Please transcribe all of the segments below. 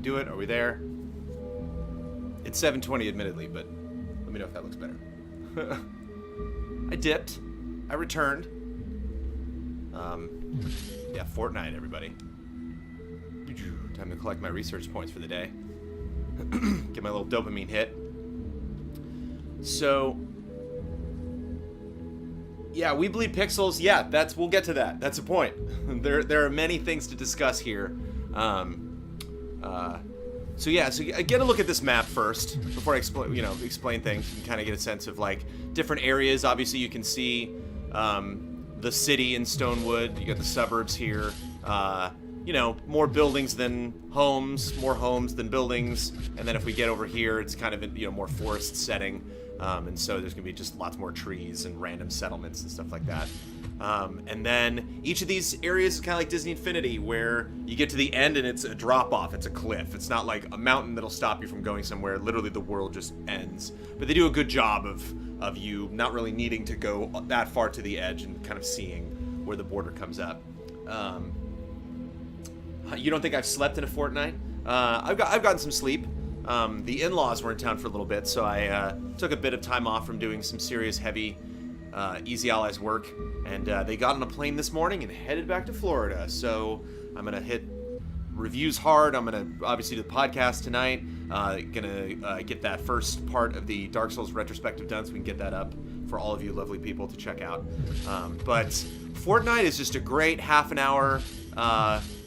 do it? Are we there? It's 7:20 admittedly, but let me know if that looks better. I dipped. I returned. Yeah, Fortnite, everybody. Time to collect my research points for the day. Get my little dopamine hit. So, yeah, we bleed pixels. Yeah, we'll get to that. That's a point. There are many things to discuss here. So get a look at this map first before I explain things. You can kind of get a sense of like different areas. Obviously, you can see the city in Stonewood. You got the suburbs here. More buildings than homes, more homes than buildings. And then if we get over here, it's kind of more forest setting. And so there's gonna be just lots more trees and random settlements and stuff like that. And then each of these areas is kind of like Disney Infinity, where you get to the end and it's a drop-off, it's a cliff. It's not like a mountain that'll stop you from going somewhere. Literally, the world just ends. But they do a good job of you not really needing to go that far to the edge and kind of seeing where the border comes up. You don't think I've slept in a fortnight? I've gotten some sleep. The in-laws were in town for a little bit, so I took a bit of time off from doing some serious, heavy, Easy Allies work, and they got on a plane this morning and headed back to Florida. So I'm gonna hit reviews hard. I'm gonna obviously do the podcast tonight. Gonna get that first part of the Dark Souls retrospective done, so we can get that up for all of you lovely people to check out. But Fortnite is just a great half an hour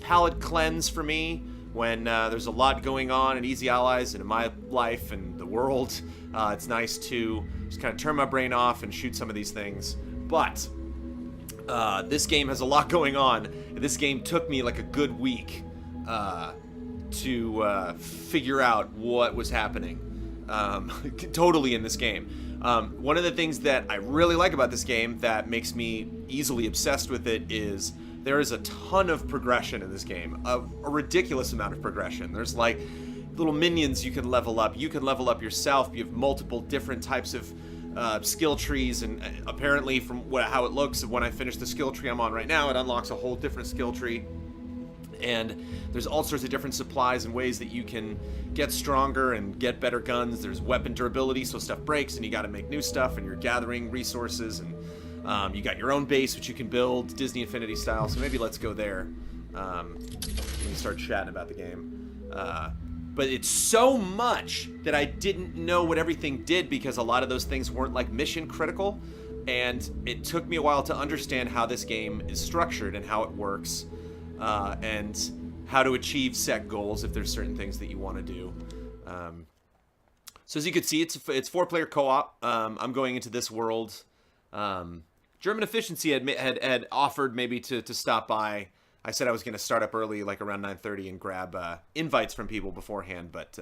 palate cleanse for me when there's a lot going on in Easy Allies and in my life and the world. It's nice to just kind of turn my brain off and shoot some of these things. But this game has a lot going on. This game took me like a good week to figure out what was happening totally in this game. One of the things that I really like about this game that makes me easily obsessed with it is there is a ton of progression in this game, a ridiculous amount of progression. There's like little minions you can level up. You can level up yourself. You have multiple different types of skill trees, and apparently from how it looks, when I finish the skill tree I'm on right now, it unlocks a whole different skill tree. And there's all sorts of different supplies and ways that you can get stronger and get better guns. There's weapon durability, so stuff breaks and you got to make new stuff, and you're gathering resources, and you got your own base which you can build Disney Infinity style. So maybe let's go there when we start chatting about the game. But it's so much that I didn't know what everything did, because a lot of those things weren't like mission critical, and it took me a while to understand how this game is structured and how it works, and how to achieve set goals if there's certain things that you want to do. So as you can see, it's 4-player co-op. I'm going into this world. German Efficiency had offered maybe to stop by. I said I was going to start up early, like around 9:30, and grab invites from people beforehand, but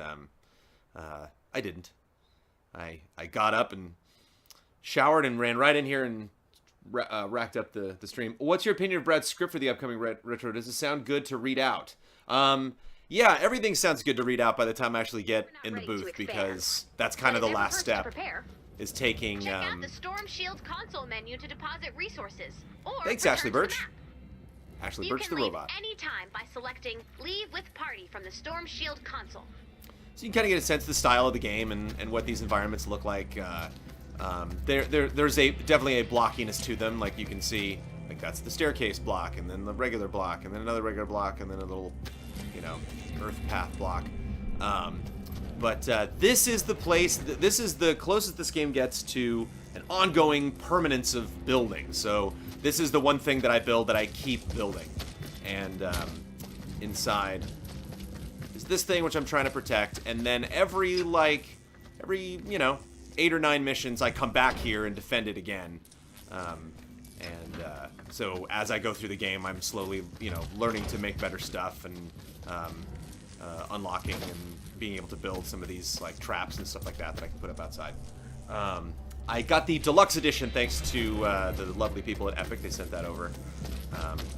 I didn't. I got up and showered and ran right in here and racked up the stream. What's your opinion of Brad's script for the upcoming retro? Does it sound good to read out? Yeah, everything sounds good to read out by the time I actually get in the booth, because that's kind of the last step. Is taking. Check out the Storm Shield console menu to deposit resources. Or thanks, Ashley Birch. Ashley Birch, the robot. You can leave anytime by selecting Leave with Party from the Storm Shield console. So you can kind of get a sense of the style of the game and what these environments look like. There's definitely a blockiness to them. Like you can see, like that's the staircase block, and then the regular block, and then another regular block, and then a little, earth path block. But this is the place. This is the closest this game gets to an ongoing permanence of building. So this is the one thing that I build that I keep building. And inside is this thing which I'm trying to protect. And then every 8 or 9 missions, I come back here and defend it again. So as I go through the game, I'm slowly, learning to make better stuff and unlocking and being able to build some of these like traps and stuff like that I can put up outside. I got the deluxe edition thanks to the lovely people at Epic. They sent that over.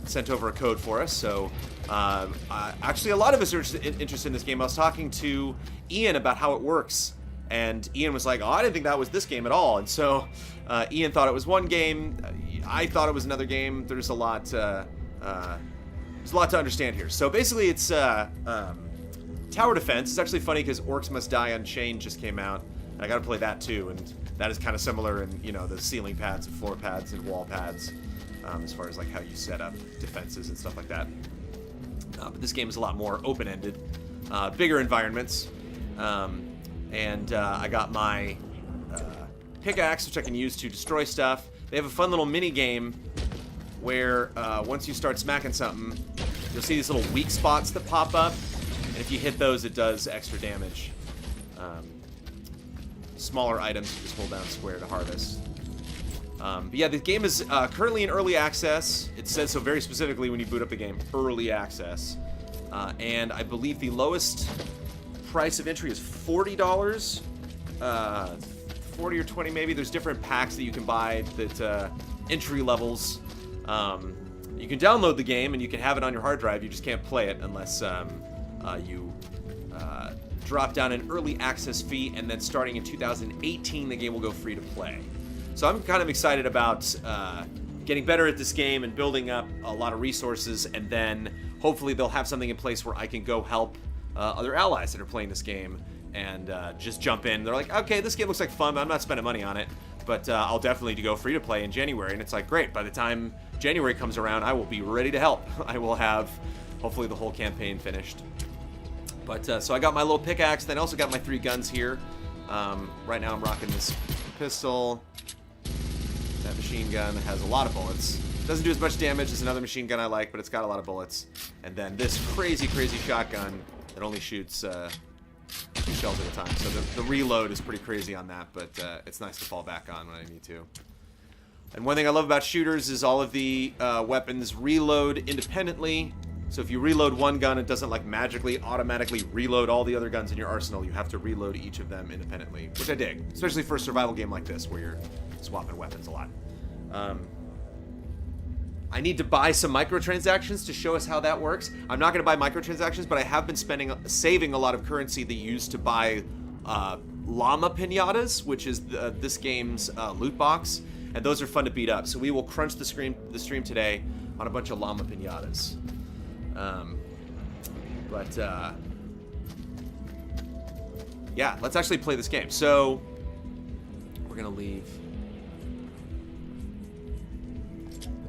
Sent over a code for us. So actually, a lot of us are interested in this game. I was talking to Ian about how it works, and Ian was like, "Oh, I didn't think that was this game at all." And so Ian thought it was one game. I thought it was another game. There's a lot. There's a lot to understand here. So basically, it's Tower Defense is actually funny because Orcs Must Die Unchained just came out. I gotta play that too, and that is kind of similar in, you know, the ceiling pads and floor pads and wall pads, as far as like how you set up defenses and stuff like that. But this game is a lot more open-ended, bigger environments, and I got my pickaxe, which I can use to destroy stuff. They have a fun little mini game where once you start smacking something, you'll see these little weak spots that pop up, and if you hit those, it does extra damage. Smaller items, you just hold down square to harvest. But yeah, the game is currently in early access. It says so very specifically when you boot up the game, early access. And I believe the lowest price of entry is $40. 40 or 20 maybe. There's different packs that you can buy that entry levels. You can download the game and you can have it on your hard drive. You just can't play it unless you drop down an early access fee, and then starting in 2018 the game will go free to play. So I'm kind of excited about getting better at this game and building up a lot of resources, and then hopefully they'll have something in place where I can go help other allies that are playing this game and just jump in. They're like, okay, this game looks like fun, but I'm not spending money on it, but I'll definitely go free to play in January. And it's like, great, by the time January comes around, I will be ready to help. I will have hopefully the whole campaign finished. But so I got my little pickaxe, then I also got my 3 guns here. Right now I'm rocking this pistol. That machine gun has a lot of bullets. Doesn't do as much damage as another machine gun I like, but it's got a lot of bullets. And then this crazy, crazy shotgun that only shoots 2 shells at a time. So the reload is pretty crazy on that, but it's nice to fall back on when I need to. And one thing I love about shooters is all of the weapons reload independently. So if you reload one gun, it doesn't like magically automatically reload all the other guns in your arsenal. You have to reload each of them independently, which I dig, especially for a survival game like this where you're swapping weapons a lot. I need to buy some microtransactions to show us how that works. I'm not going to buy microtransactions, but I have been saving a lot of currency that you use to buy Lama pinatas, which is this game's loot box, and those are fun to beat up. So we will crunch the stream today on a bunch of Lama pinatas. Yeah, let's actually play this game. So we're gonna leave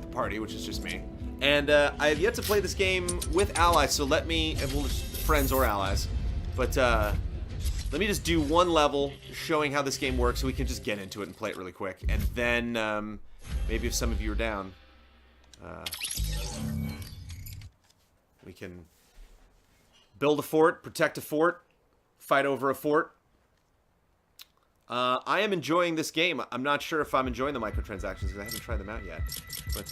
the party, which is just me, and I have yet to play this game with allies. So let me, friends or allies, but let me just do one level showing how this game works, so we can just get into it and play it really quick, and then maybe if some of you are down, we can build a fort, protect a fort, fight over a fort. I am enjoying this game. I'm not sure if I'm enjoying the microtransactions because I haven't tried them out yet. But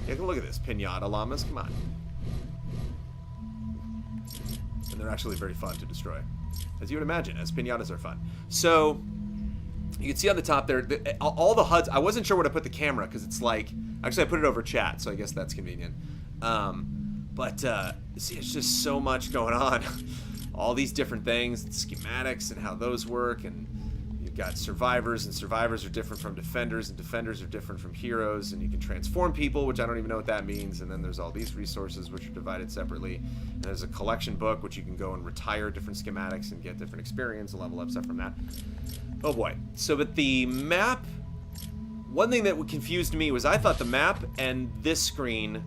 take a look at this. Pinata llamas, come on. And they're actually very fun to destroy, as you would imagine, as pinatas are fun. So you can see on the top there, all the HUDs. I wasn't sure where to put the camera because it's like, actually I put it over chat, so I guess that's convenient. See, it's just so much going on. All these different things, schematics and how those work, and you've got survivors, and survivors are different from defenders, and defenders are different from heroes, and you can transform people, which I don't even know what that means, and then there's all these resources which are divided separately, and there's a collection book which you can go and retire different schematics and get different experience and level up stuff from that. Oh boy. So, but the map, one thing that confused me was I thought the map and this screen,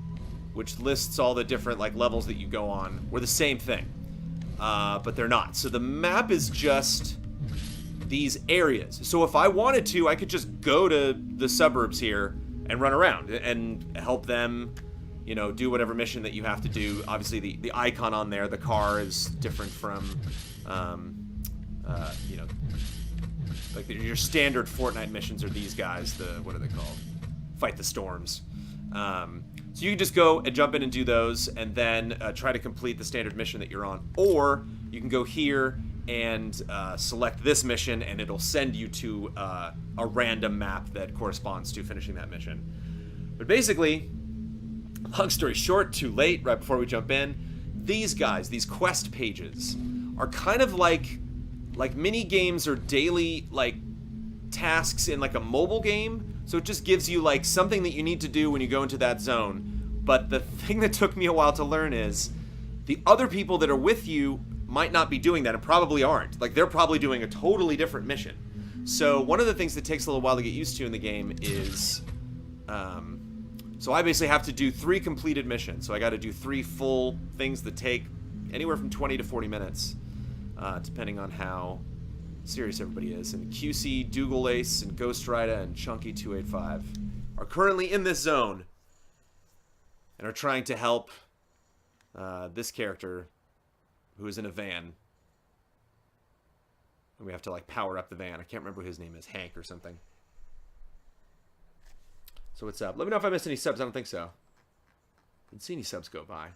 which lists all the different like levels that you go on, were the same thing. But they're not. So the map is just these areas. So if I wanted to, I could just go to the suburbs here and run around and help them, you know, do whatever mission that you have to do. Obviously the icon on there, the car, is different from, you know, like your standard Fortnite missions are these guys, what are they called? Fight the storms. So you can just go and jump in and do those, and then try to complete the standard mission that you're on. Or you can go here and select this mission, and it'll send you to a random map that corresponds to finishing that mission. But basically, long story short, too late, right before we jump in, these guys, these quest pages, are kind of like mini games or daily like tasks in like a mobile game. So it just gives you like something that you need to do when you go into that zone. But the thing that took me a while to learn is the other people that are with you might not be doing that and probably aren't. Like, they're probably doing a totally different mission. So one of the things that takes a little while to get used to in the game is, so I basically have to do 3 completed missions. So I got to do 3 full things that take anywhere from 20 to 40 minutes, depending on how serious everybody is. And QC, Dougal Ace, and Ghost Rider, and Chunky 285 are currently in this zone and are trying to help this character who is in a van. And we have to, like, power up the van. I can't remember what his name is. Hank or something. So what's up? Let me know if I missed any subs. I don't think so. Didn't see any subs go by.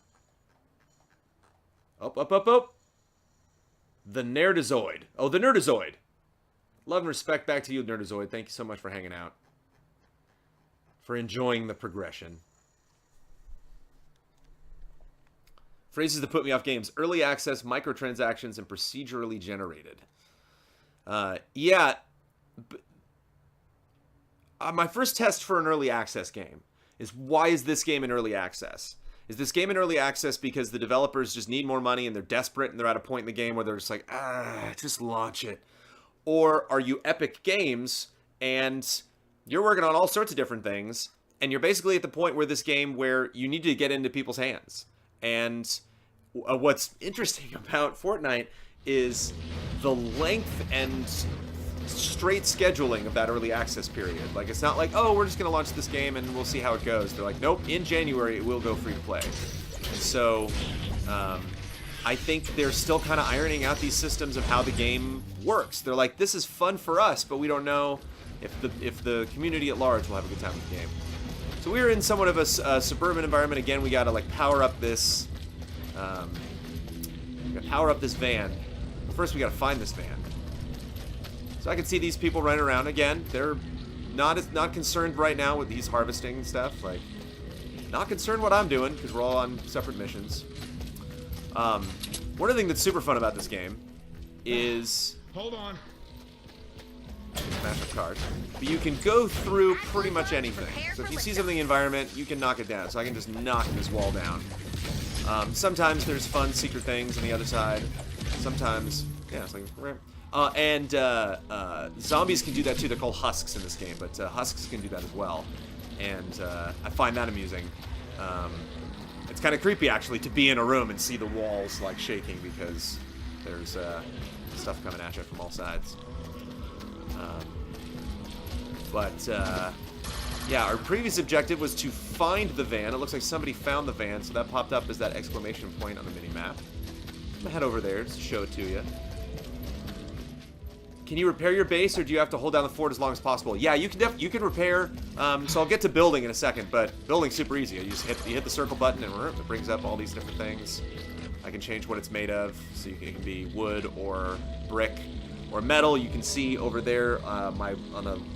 Up, up, up, up. The Nerdazoid. Oh, the Nerdazoid. Love and respect back to you, Nerdazoid. Thank you so much for hanging out. For enjoying the progression. Phrases that put me off games. Early access, microtransactions, and procedurally generated. Yeah. My first test for an early access game is, why is this game in early access? Is this game in early access because the developers just need more money and they're desperate and they're at a point in the game where they're just like, just launch it? Or are you Epic Games and you're working on all sorts of different things and you're basically at the point where this game where you need to get into people's hands? And what's interesting about Fortnite is the length and straight scheduling of that early access period. Like, it's not like, oh, we're just going to launch this game and we'll see how it goes. They're like, nope, in January it will go free to play. And so I think they're still kind of ironing out these systems of how the game works. They're like, this is fun for us, but we don't know if the community at large will have a good time with the game. So we're in somewhat of a suburban environment. Again, we got to, like, power up this van. First, we got to find this van. So I can see these people running around. Again, they're not concerned right now with these harvesting and stuff. Like, not concerned what I'm doing because we're all on separate missions. One of the things that's super fun about this game is, hold on. Smash up cars. But you can go through pretty much anything. So if you see something in the environment, you can knock it down. So I can just knock this wall down. Sometimes there's fun secret things on the other side. Sometimes, yeah, it's like, zombies can do that too. They're called husks in this game, but husks can do that as well. And I find that amusing. It's kind of creepy, actually, to be in a room and see the walls, like, shaking because there's stuff coming at you from all sides. Yeah, our previous objective was to find the van. It looks like somebody found the van, so that popped up as that exclamation point on the mini-map. I'm gonna head over there just to show it to you. Can you repair your base, or do you have to hold down the fort as long as possible? Yeah, you can repair. So I'll get to building in a second, but building's super easy. You just hit the circle button, and it brings up all these different things. I can change what it's made of, so it can be wood or brick or metal. You can see over there, on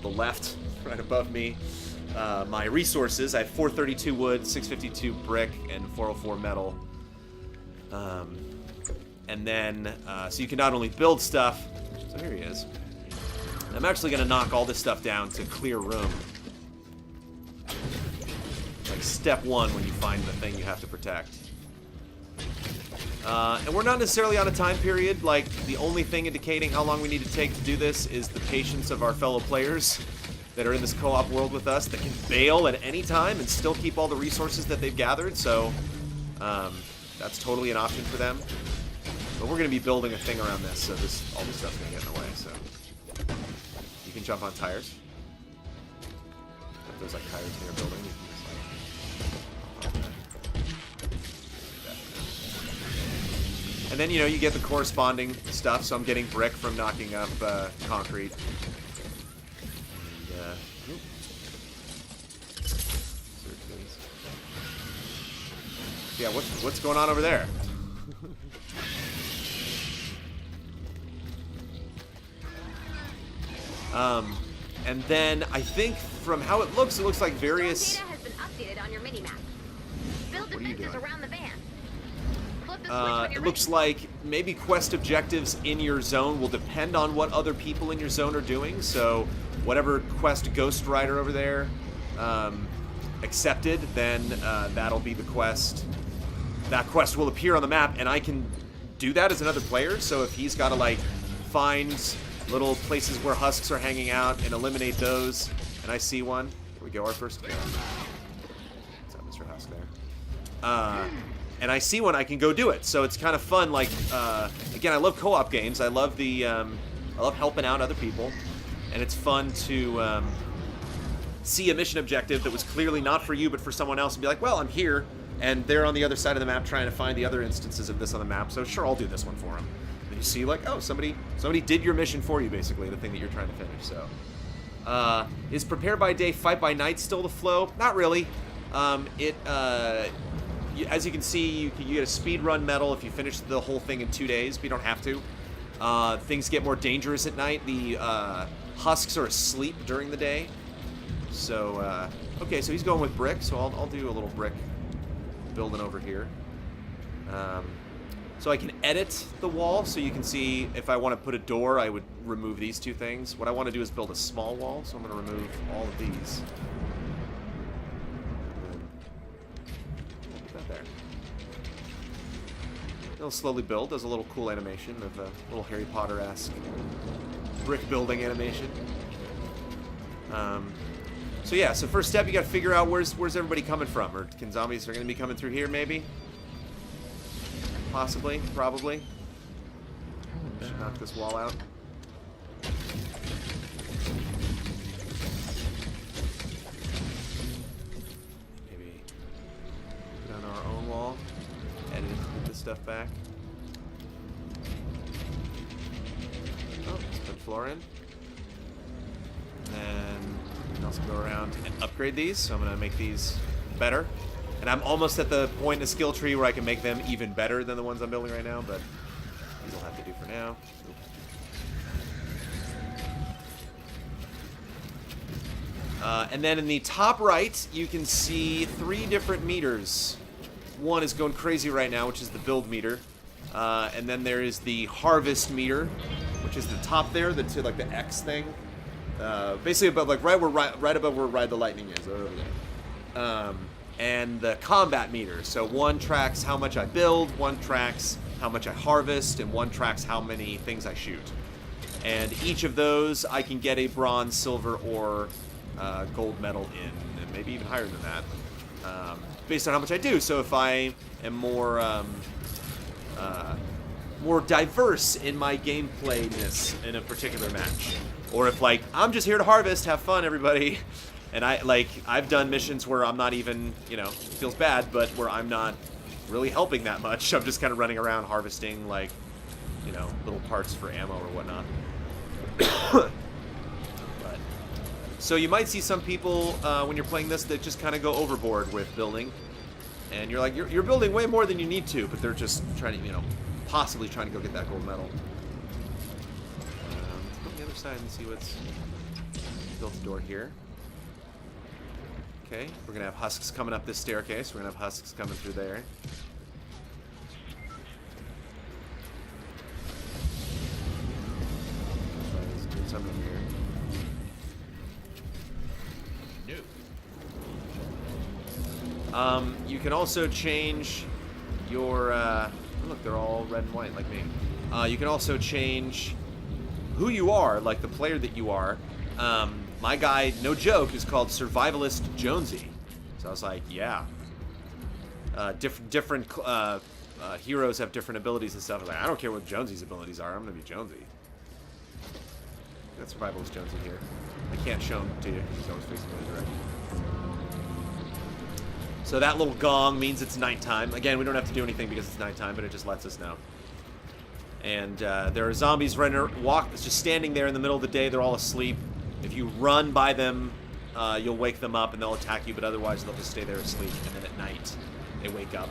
the left, right above me, my resources. I have 432 wood, 652 brick, and 404 metal. And then, so you can not only build stuff. So here he is. I'm actually going to knock all this stuff down to clear room. It's like step 1 when you find the thing you have to protect. And we're not necessarily on a time period. Like, the only thing indicating how long we need to take to do this is the patience of our fellow players that are in this co-op world with us that can bail at any time and still keep all the resources that they've gathered. So that's totally an option for them. But we're going to be building a thing around this, so all this stuff's going to get in the way. So you can jump on tires. If there's like tires in your building, you can just like. And then, you know, you get the corresponding stuff. So I'm getting brick from knocking up concrete. And, yeah, what's going on over there? And then I think from how it looks like various. Data has been updated on your mini-map. Build What are you defenses doing? around the van. Flip the switch when you're It looks like maybe quest objectives in your zone will depend on what other people in your zone are doing. So whatever quest Ghost Rider over there accepted, then that'll be the quest. That quest will appear on the map, and I can do that as another player. So if he's got to like find little places where husks are hanging out and eliminate those, and I see one, here we go, our first kill. What's up, Mr. Husk there? And I see one, I can go do it. So it's kind of fun. Like again, I love co-op games. I love the I love helping out other people, and it's fun to see a mission objective that was clearly not for you but for someone else, and be like, well, I'm here, and they're on the other side of the map trying to find the other instances of this on the map. So sure, I'll do this one for them. And you see, like, oh, somebody did your mission for you, basically, the thing that you're trying to finish. So, is prepare by day, fight by night still the flow? Not really. As you can see, you get a speed run medal if you finish the whole thing in 2 days, but you don't have to. Things get more dangerous at night. The husks are asleep during the day. So, okay, so he's going with brick, so I'll do a little brick building over here. So I can edit the wall, so you can see if I want to put a door, I would remove these two things. What I want to do is build a small wall, so I'm going to remove all of these. There. It'll slowly build. Does a little cool animation of a little Harry Potter-esque brick building animation. So yeah, so first step, you got to figure out where's everybody coming from, or can zombies are going to be coming through here maybe? Possibly, probably. Should knock this wall out. Our own wall, edit it, put this stuff back. Oh, let's put floor in. And then we can also go around and upgrade these, so I'm going to make these better. And I'm almost at the point in the skill tree where I can make them even better than the ones I'm building right now, but these will have to do for now. And then in the top right, you can see 3 different meters. One is going crazy right now, which is the build meter. And then there is the harvest meter, which is the top there, like the X thing. Basically above, like right above where Ride the Lightning is, over there. And the combat meter. So one tracks how much I build, one tracks how much I harvest, and one tracks how many things I shoot. And each of those I can get a bronze, silver, or gold medal in, and maybe even higher than that. Based on how much I do. So if I am more diverse in my gameplayness in a particular match, or if like I'm just here to harvest, have fun, everybody, and I've done missions where I'm not even, it feels bad, but where I'm not really helping that much. I'm just kind of running around harvesting like, little parts for ammo or whatnot. So you might see some people, when you're playing this, that just kind of go overboard with building. And you're like, you're building way more than you need to, but they're just trying to, possibly trying to go get that gold medal. Let's go on the other side and see what's built the door here. Okay, we're going to have husks coming up this staircase. We're going to have husks coming through there. Let's do something here. You can also change your, look, they're all red and white like me. You can also change who you are, like the player that you are. My guy, no joke, is called Survivalist Jonesy. So I was like, yeah. Different heroes have different abilities and stuff. I was like, I don't care what Jonesy's abilities are, I'm gonna be Jonesy. Got Survivalist Jonesy here. I can't show him to you because he's always facing the other direction. So that little gong means it's nighttime. Again, we don't have to do anything because it's nighttime, but it just lets us know. And there are zombies just standing there in the middle of the day. They're all asleep. If you run by them, you'll wake them up and they'll attack you, but otherwise they'll just stay there asleep. And then at night, they wake up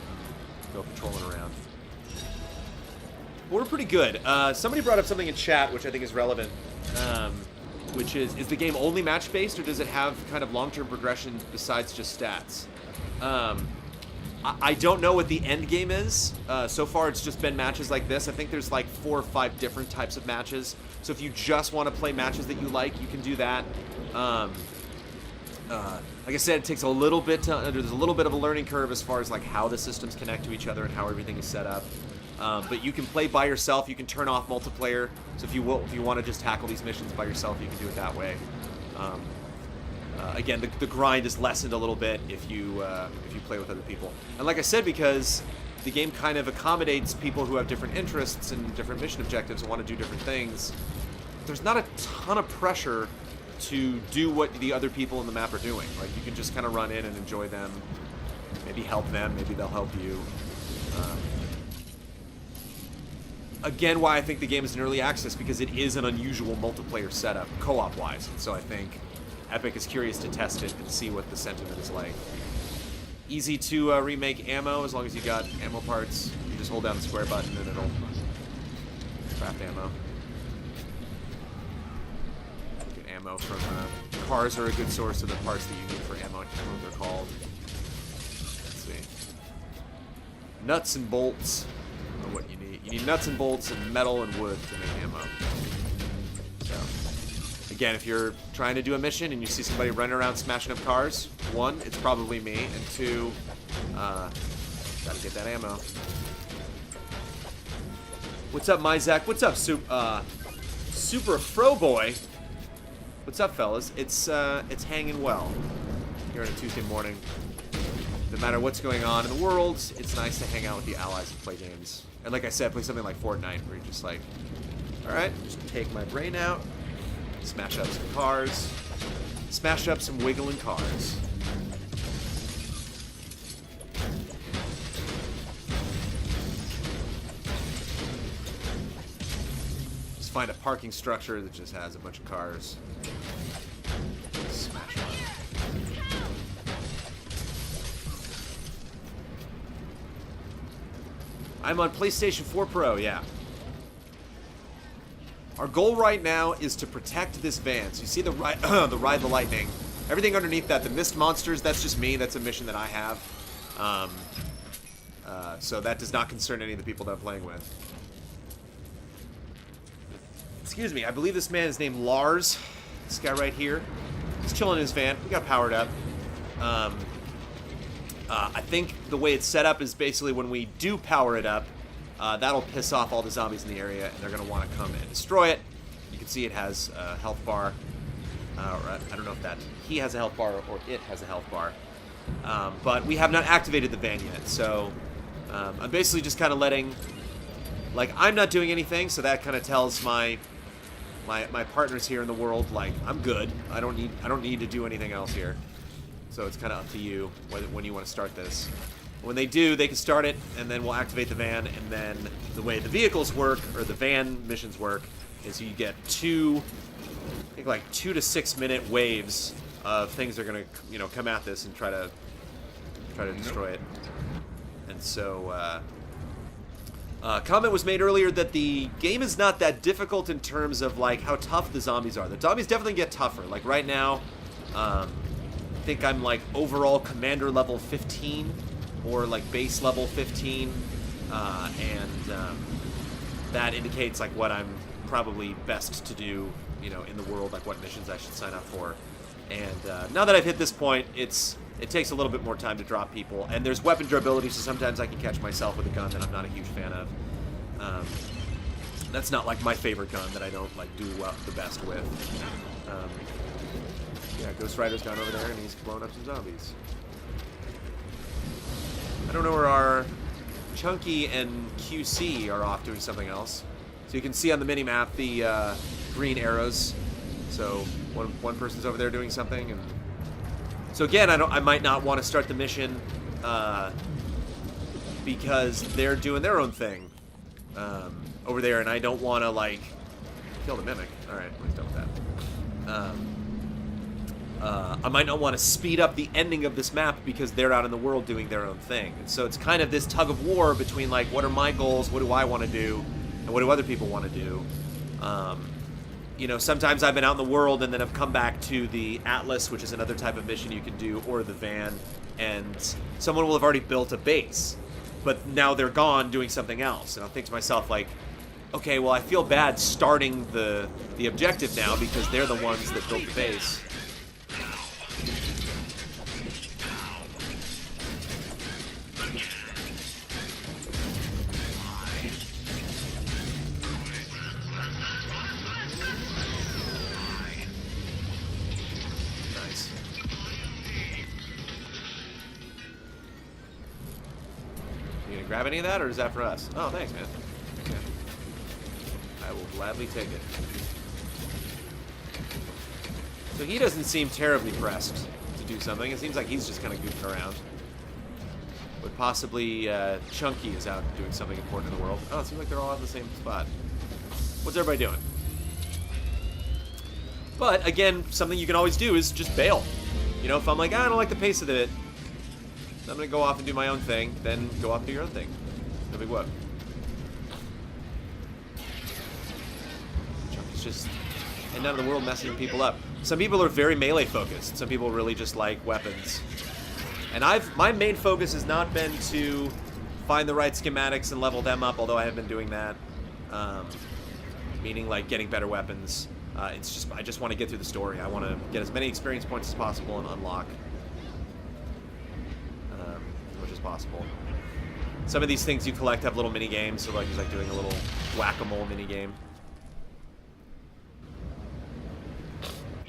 and go patrolling around. But we're pretty good. Somebody brought up something in chat, which I think is relevant, which is the game only match-based, or does it have kind of long-term progression besides just stats? I don't know what the end game is. So far, it's just been matches like this. I think there's like 4 or 5 different types of matches. So if you just want to play matches that you like, you can do that. Like I said, it takes a little bit there's a little bit of a learning curve as far as like how the systems connect to each other and how everything is set up. But you can play by yourself. You can turn off multiplayer. So if you want to just tackle these missions by yourself, you can do it that way. Again, the grind is lessened a little bit if you play with other people. And like I said, because the game kind of accommodates people who have different interests and different mission objectives and want to do different things, there's not a ton of pressure to do what the other people in the map are doing. Like, you can just kind of run in and enjoy them, maybe help them, maybe they'll help you. Again, why I think the game is in early access, because it is an unusual multiplayer setup, co-op wise. And so I think Epic is curious to test it and see what the sentiment is like. Easy to remake ammo as long as you got ammo parts. You just hold down the square button and it'll craft ammo. Get ammo from cars are a good source of the parts that you need for ammo. I can't remember what they're called. Let's see. Nuts and bolts are what you need. You need nuts and bolts and metal and wood to make ammo. So, again, if you're trying to do a mission and you see somebody running around smashing up cars, one, it's probably me, and two, gotta get that ammo. What's up, Myzak? What's up, Super Fro Boy? What's up, fellas? It's hanging well here on a Tuesday morning. No matter what's going on in the world, it's nice to hang out with the allies and play games. And like I said, play something like Fortnite, where you're just like, all right, just take my brain out, smash up some cars, smash up some wiggling cars. Just find a parking structure that just has a bunch of cars. Smash them. I'm on PlayStation 4 Pro, yeah. Our goal right now is to protect this van. So you see the ride the lightning. Everything underneath that, the mist monsters, that's just me. That's a mission that I have. So that does not concern any of the people that I'm playing with. Excuse me, I believe this man is named Lars. This guy right here. He's chilling in his van. We got powered up. I think the way it's set up is basically when we do power it up, that'll piss off all the zombies in the area, and they're going to want to come and destroy it. You can see it has a health bar. Or I don't know if that he has a health bar or it has a health bar. But we have not activated the van yet, so I'm basically just kind of letting, like, I'm not doing anything, so that kind of tells my partners here in the world, like, I'm good. I don't need to do anything else here. So it's kind of up to you when you want to start this. When they do, they can start it, and then we'll activate the van, and then the way the vehicles work, or the van missions work, is you get I think like 2 to 6 minute waves of things that are going to, come at this and try to destroy it. And so, comment was made earlier that the game is not that difficult in terms of, like, how tough the zombies are. The zombies definitely get tougher. Like, right now, I think I'm, like, overall commander level 15, or, like, base level 15, and that indicates, like, what I'm probably best to do, in the world, like, what missions I should sign up for. And now that I've hit this point, it takes a little bit more time to drop people, and there's weapon durability, so sometimes I can catch myself with a gun that I'm not a huge fan of. That's not, like, my favorite gun that I don't, like, do the best with. Yeah, Ghost Rider's gone over there, and he's blowing up some zombies. I don't know where our Chunky and QC are off doing something else. So you can see on the mini-map the green arrows. So one person's over there doing something, and so again, I might not want to start the mission because they're doing their own thing over there, and I don't want to, like, kill the mimic. All right, let's done with that. I might not want to speed up the ending of this map because they're out in the world doing their own thing. And so it's kind of this tug of war between, like, what are my goals, what do I want to do, and what do other people want to do. Sometimes I've been out in the world and then I've come back to the Atlas, which is another type of mission you can do, or the van, and someone will have already built a base, but now they're gone doing something else. And I'll think to myself, like, okay, well, I feel bad starting the objective now because they're the ones that built the base. You gonna grab any of that, or is that for us? Oh, thanks, man. Okay. I will gladly take it. So he doesn't seem terribly pressed to do something. It seems like he's just kind of goofing around. But possibly Chunky is out doing something important in the world. Oh, it seems like they're all in the same spot. What's everybody doing? But, again, something you can always do is just bail. You know, if I'm like, I don't like the pace of it, I'm going to go off and do my own thing, then go off and do your own thing. No big whoop. Chunky's just heading out of the world messing people up. Some people are very melee focused. Some people really just like weapons. And my main focus has not been to find the right schematics and level them up, although I have been doing that. Meaning like getting better weapons. It's just I just want to get through the story. I want to get as many experience points as possible and unlock as much as possible. Some of these things you collect have little mini games, so like it's like doing a little whack-a-mole mini game.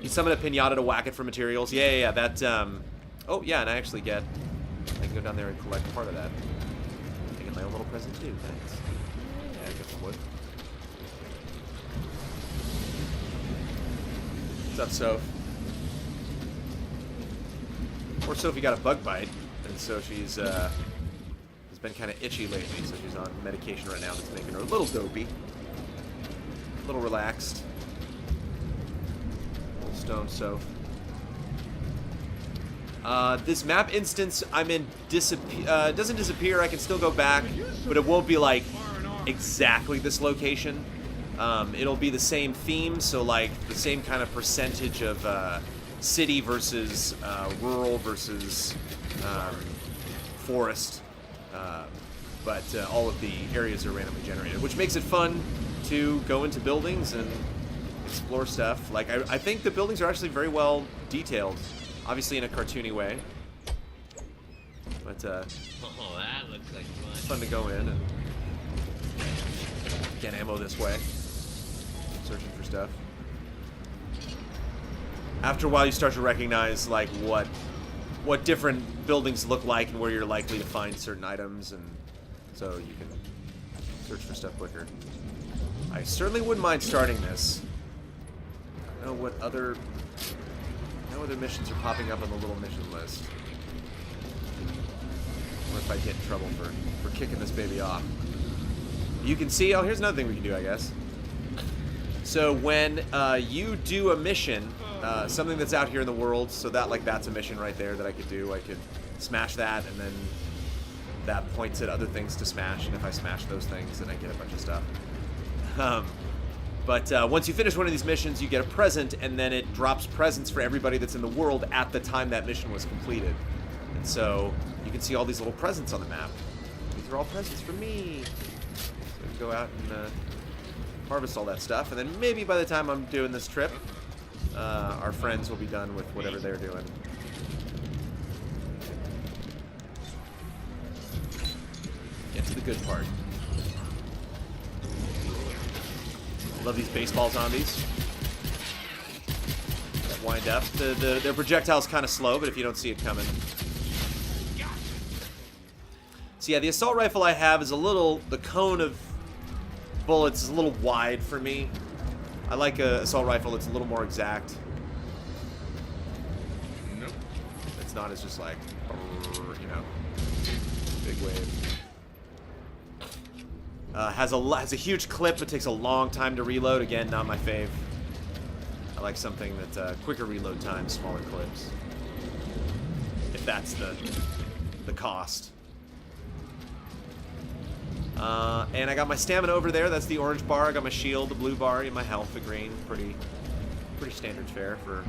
You summon a pinata to whack it for materials. Yeah. That. Oh yeah, and I actually I can go down there and collect part of that. I get my own little present too. Thanks. Yeah, I get some wood. What's up, Soph? Poor Sophie got a bug bite, and so she's has been kind of itchy lately, so she's on medication right now that's making her a little dopey, a little relaxed. Little stone Soph. This map instance I'm in doesn't disappear. I can still go back, but it won't be like exactly this location. It'll be the same theme, so like the same kind of percentage of city versus rural versus forest, but all of the areas are randomly generated, which makes it fun to go into buildings and explore stuff. Like I think the buildings are actually very well detailed, obviously in a cartoony way, but oh, that looks like fun. it's fun to go in and get ammo this way. Searching for stuff. After a while, you start to recognize like what different buildings look like and where you're likely to find certain items, and so you can search for stuff quicker. I certainly wouldn't mind starting this. I don't know what other missions are popping up on the little mission list. Or if I get in trouble for kicking this baby off. You can see. Oh, here's another thing we can do, I guess. So when you do a mission, something that's out here in the world, so that's a mission right there that I could do. I could smash that, and then that points at other things to smash, and if I smash those things, then I get a bunch of stuff. But once you finish one of these missions, you get a present, and then it drops presents for everybody that's in the world at the time that mission was completed. And so you can see all these little presents on the map. These are all presents for me. So you can go out and harvest all that stuff, and then maybe by the time I'm doing this trip, our friends will be done with whatever they're doing. Get to the good part. Love these baseball zombies that wind up. Their projectile's kind of slow, but if you don't see it coming. So yeah, the assault rifle I have is the cone of bullets is a little wide for me. I like a assault rifle that's a little more exact. Nope. It's not as just like, you know, big wave. Has a huge clip, but takes a long time to reload. Again, not my fave. I like something that quicker reload time, smaller clips. If that's the cost. And I got my stamina over there. That's the orange bar. I got my shield, the blue bar, and my health, the green. Pretty standard fare for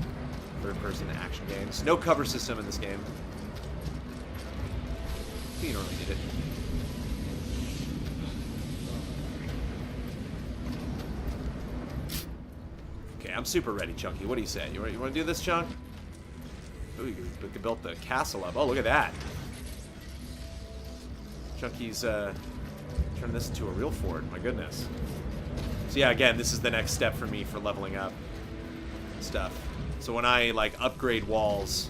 third-person action games. No cover system in this game. You don't really need it. Okay, I'm super ready, Chunky. What do you say? You want to do this, Chunk? Ooh, you could build the castle up. Oh, look at that. Chunky's turn this into a real fort. My goodness. So yeah, again, this is the next step for me for leveling up stuff. So when I like upgrade walls,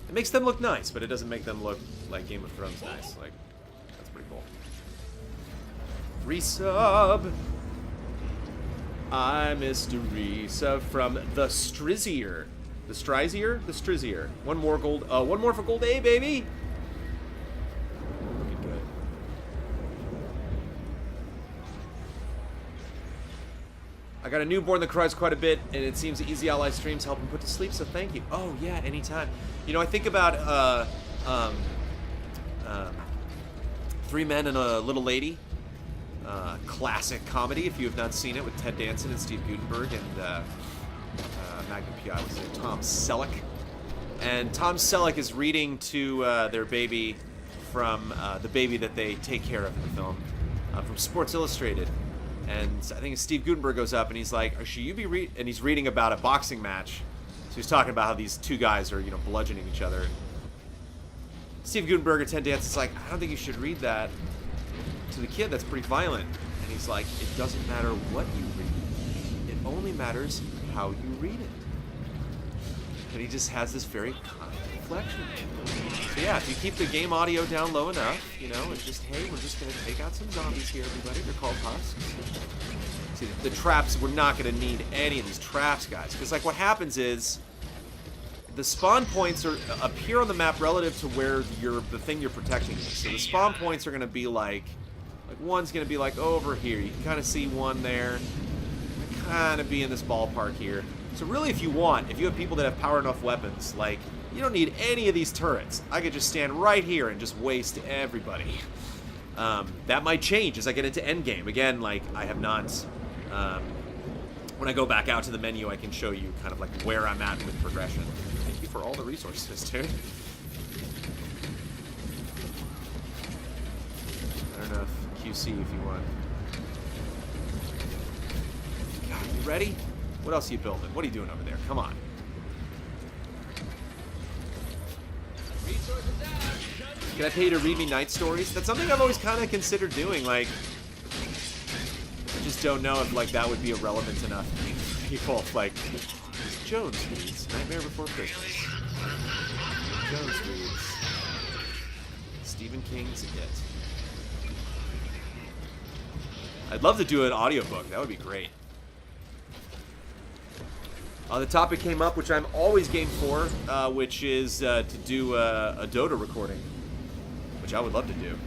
it makes them look nice, but it doesn't make them look like Game of Thrones nice. Like, that's pretty cool. Resub. I'm Mr. Resub from the Strizier. The Strizier? The Strizier. One more for gold A, baby. Looking good. I got a newborn that cries quite a bit, and it seems Easy Ally streams help him put to sleep, so thank you. Oh, yeah, anytime. You know, I think about, Three Men and a Little Lady. Classic comedy, if you have not seen it, with Ted Danson and Steve Guttenberg and Magnum P.I. was it, Tom Selleck. And Tom Selleck is reading to their baby from the baby that they take care of in the film, from Sports Illustrated. And I think Steve Guttenberg goes up and he's like, should you be and he's reading about a boxing match. So he's talking about how these two guys are, you know, bludgeoning each other. And Steve Guttenberg and Ted Danson's like, I don't think you should read that to the kid. That's pretty violent. And he's like, it doesn't matter what you read. It only matters how you read it. And he just has this very kind inflection. So yeah, if you keep the game audio down low enough, you know, and just, hey, we're just going to take out some zombies here, everybody. They're called husks. See, the traps, we're not going to need any of these traps, guys. Because, like, what happens is the spawn points appear on the map relative to where the thing you're protecting is. So the spawn points are going to be like one's going to be like over here. You can kind of see one there. Kind of be in this ballpark here. So really, if you have people that have power enough weapons, like, you don't need any of these turrets. I could just stand right here and just waste everybody. That might change as I get into endgame. Again, like, I have not... when I go back out to the menu, I can show you kind of like where I'm at with progression. Thank you for all the resources, dude. I don't know if QC if you want. God, you ready? What else are you building? What are you doing over there? Come on. Can I pay you to read me night stories? That's something I've always kind of considered doing. Like, I just don't know if, like, that would be a relevant enough thing for people. Like, Jones reads Nightmare Before Christmas. Jones reads Stephen King's It. I'd love to do an audiobook. That would be great. The topic came up, which I'm always game for, which is to do a Dota recording, which I would love to do.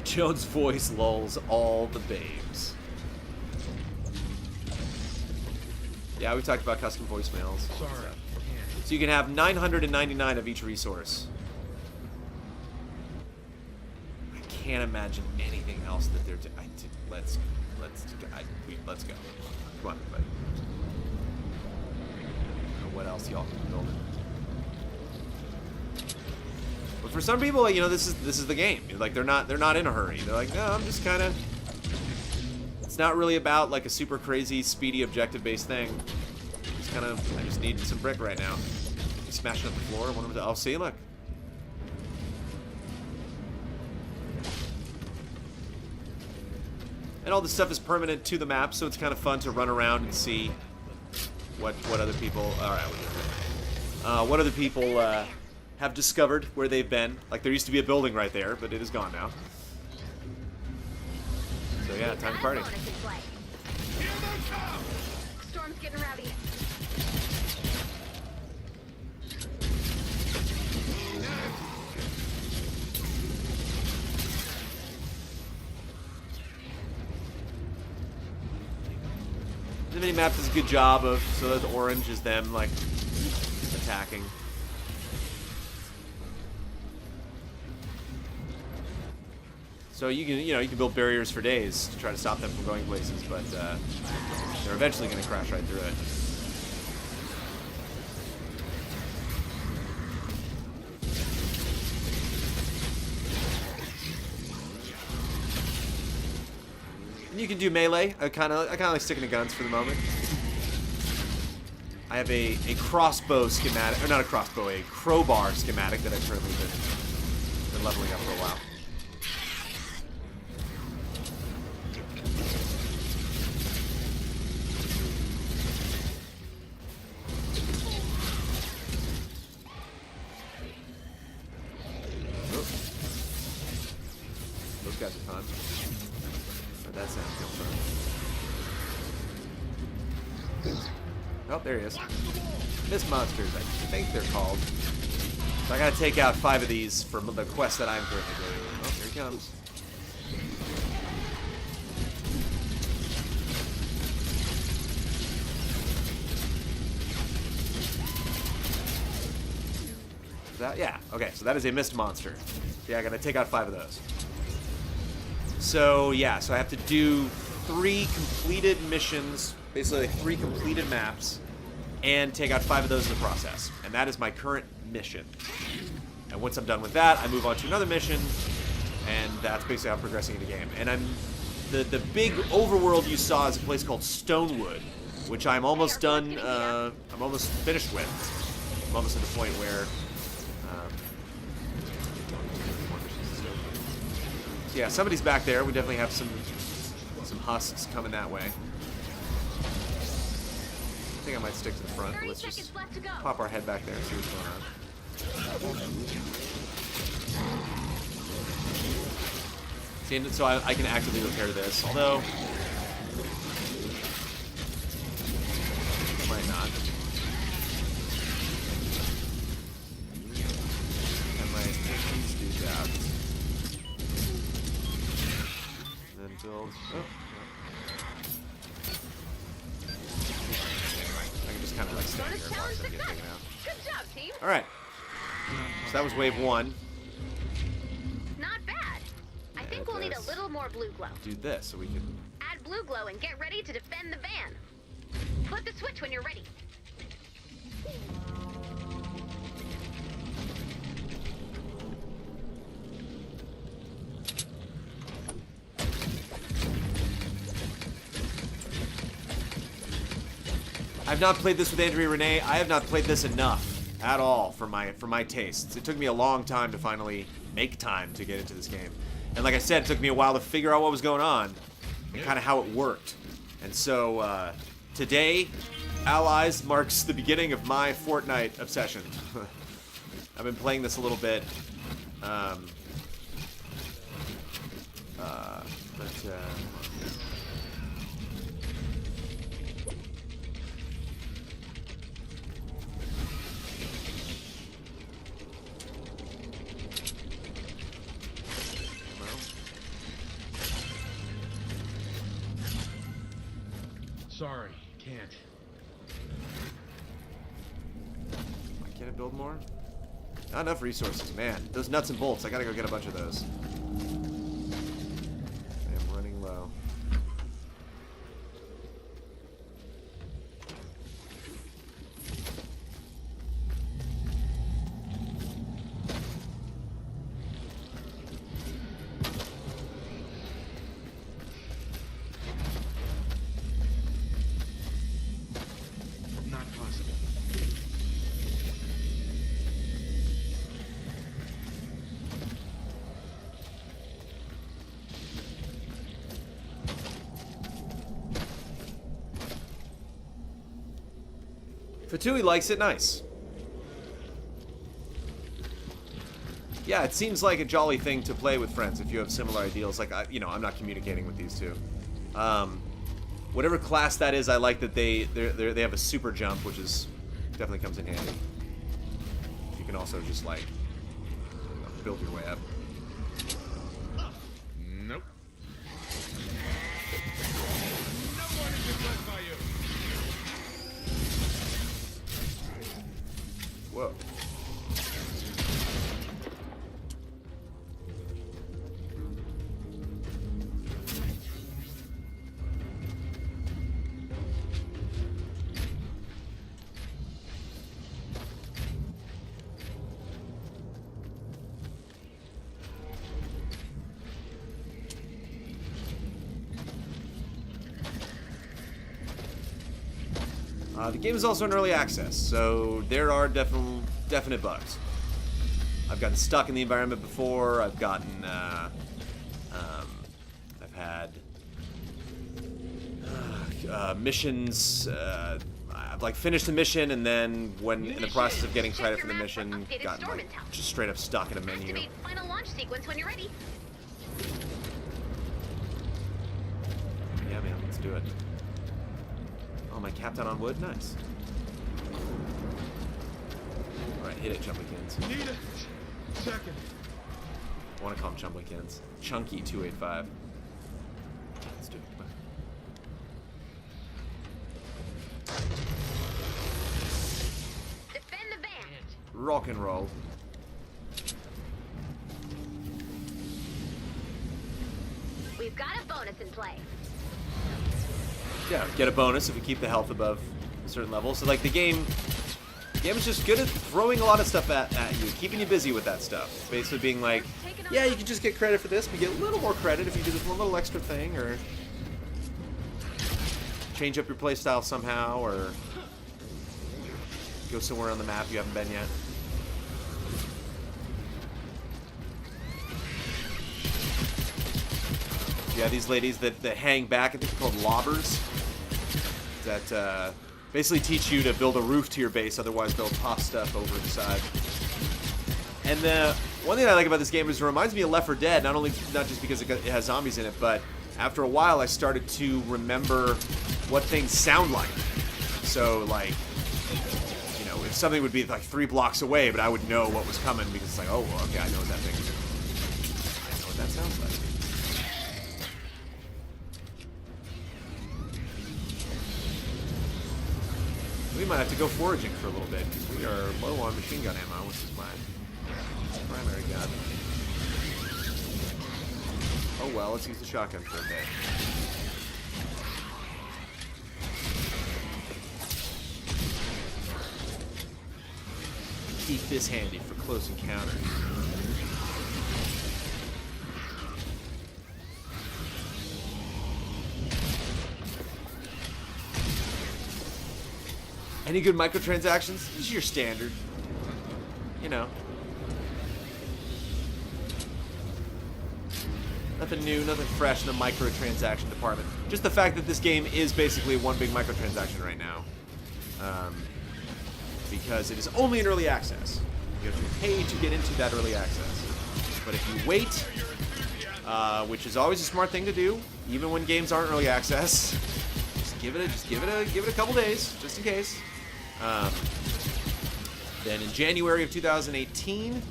Jones' voice lulls all the babes. Yeah, we talked about custom voicemails. Sorry. So you can have 999 of each resource. I can't imagine anything else that they're doing. Let's go. Come on, everybody. What else y'all can build? But for some people, you know, this is the game. Like, they're not in a hurry. They're like, no, I'm just kind of. It's not really about like a super crazy, speedy, objective-based thing. It's kind of. I just need some brick right now. He's smashing up the floor. One of them. Oh, see, look. And all this stuff is permanent to the map, so it's kind of fun to run around and see what other people. All right, what other people have discovered where they've been. Like, there used to be a building right there, but it is gone now. So yeah, time to party. Storm's getting rowdy. The mini-map does a good job of, so the orange is them, like, attacking. So you can build barriers for days to try to stop them from going places, but they're eventually going to crash right through it. You can do melee. I kind of like sticking to guns for the moment. I have a crossbow schematic, or not a crossbow, a crowbar schematic that I've currently been leveling up for a while. guys are fun. Where'd that sound come from? Oh, there he is. Mist monsters, I think they're called. So I gotta take out 5 of these for the quest that I'm currently doing. Oh, here he comes. That, yeah, okay, so that is a mist monster. Yeah, I gotta take out 5 of those. So, yeah, so I have to do 3 completed missions, basically like 3 completed maps, and take out 5 of those in the process. And that is my current mission. And once I'm done with that, I move on to another mission, and that's basically how I'm progressing in the game. And the big overworld you saw is a place called Stonewood, which I'm almost done, I'm almost finished with. I'm almost at the point where, so yeah, somebody's back there. We definitely have some husks coming that way. I think I might stick to the front, but let's just pop our head back there and see what's going on. See, and so I can actively repair this, although I might not. I might take these dudes out. And then build. Oh. I can just kind of like stand here and watch them get taken out. Good job, team. All right. So that was wave 1. Not bad. I think we'll need a little more blue glow. Do this so we can. Add blue glow and get ready to defend the van. Flip the switch when you're ready. I've not played this with Andrea Renee. I have not played this enough at all for my tastes. It took me a long time to finally make time to get into this game. And like I said, it took me a while to figure out what was going on and kind of how it worked. And so today, Allies marks the beginning of my Fortnite obsession. I've been playing this a little bit. Sorry, can't. Can I build more? Not enough resources, man. Those nuts and bolts, I gotta go get a bunch of those. I am running low. Not possible. Fatui likes it nice. Yeah, it seems like a jolly thing to play with friends if you have similar ideals. Like, I'm not communicating with these two. Whatever class that is, I like that they have a super jump, which is definitely comes in handy. You can also just like build your way up. Nope. No one is impressed by you. Whoa. The game is also in early access, so there are definite bugs. I've gotten stuck in the environment before. I've gotten, I've had missions. I've like finished a mission, and then when in the process of getting credit for the mission, gotten like just straight up stuck in a menu. Activate final launch sequence when you're ready. Let's do it. Oh, my capped out on wood? Nice. Alright, hit it, Chumblikins. Need a second. I want to call him Chumblikins. Chunky 285. Let's do it. Come on. Defend the van. Rock and roll. We've got a bonus in play. Yeah, get a bonus if we keep the health above a certain level. So, like, the game is just good at throwing a lot of stuff at you, keeping you busy with that stuff. Basically being like, yeah, you can just get credit for this, but you get a little more credit if you do this one little extra thing, or change up your playstyle somehow, or go somewhere on the map you haven't been yet. Yeah, these ladies that hang back, I think they're called lobbers, that basically teach you to build a roof to your base, otherwise they'll toss stuff over the side. And the one thing I like about this game is it reminds me of Left 4 Dead, not just because it has zombies in it, but after a while I started to remember what things sound like. So, like, you know, if something would be like 3 blocks away, but I would know what was coming because it's like, oh, well, okay, I know what that thing is. I know what that sounds like. We might have to go foraging for a little bit, because we are low on machine gun ammo, which is my primary gun. Oh well, let's use the shotgun for a bit. Keep this handy for close encounters. Any good microtransactions? This is your standard. You know. Nothing new, nothing fresh in the microtransaction department. Just the fact that this game is basically one big microtransaction right now. Because it is only in early access. You have to pay to get into that early access. But if you wait, which is always a smart thing to do, even when games aren't early access, just give it a couple days, just in case. Then in January of 2018,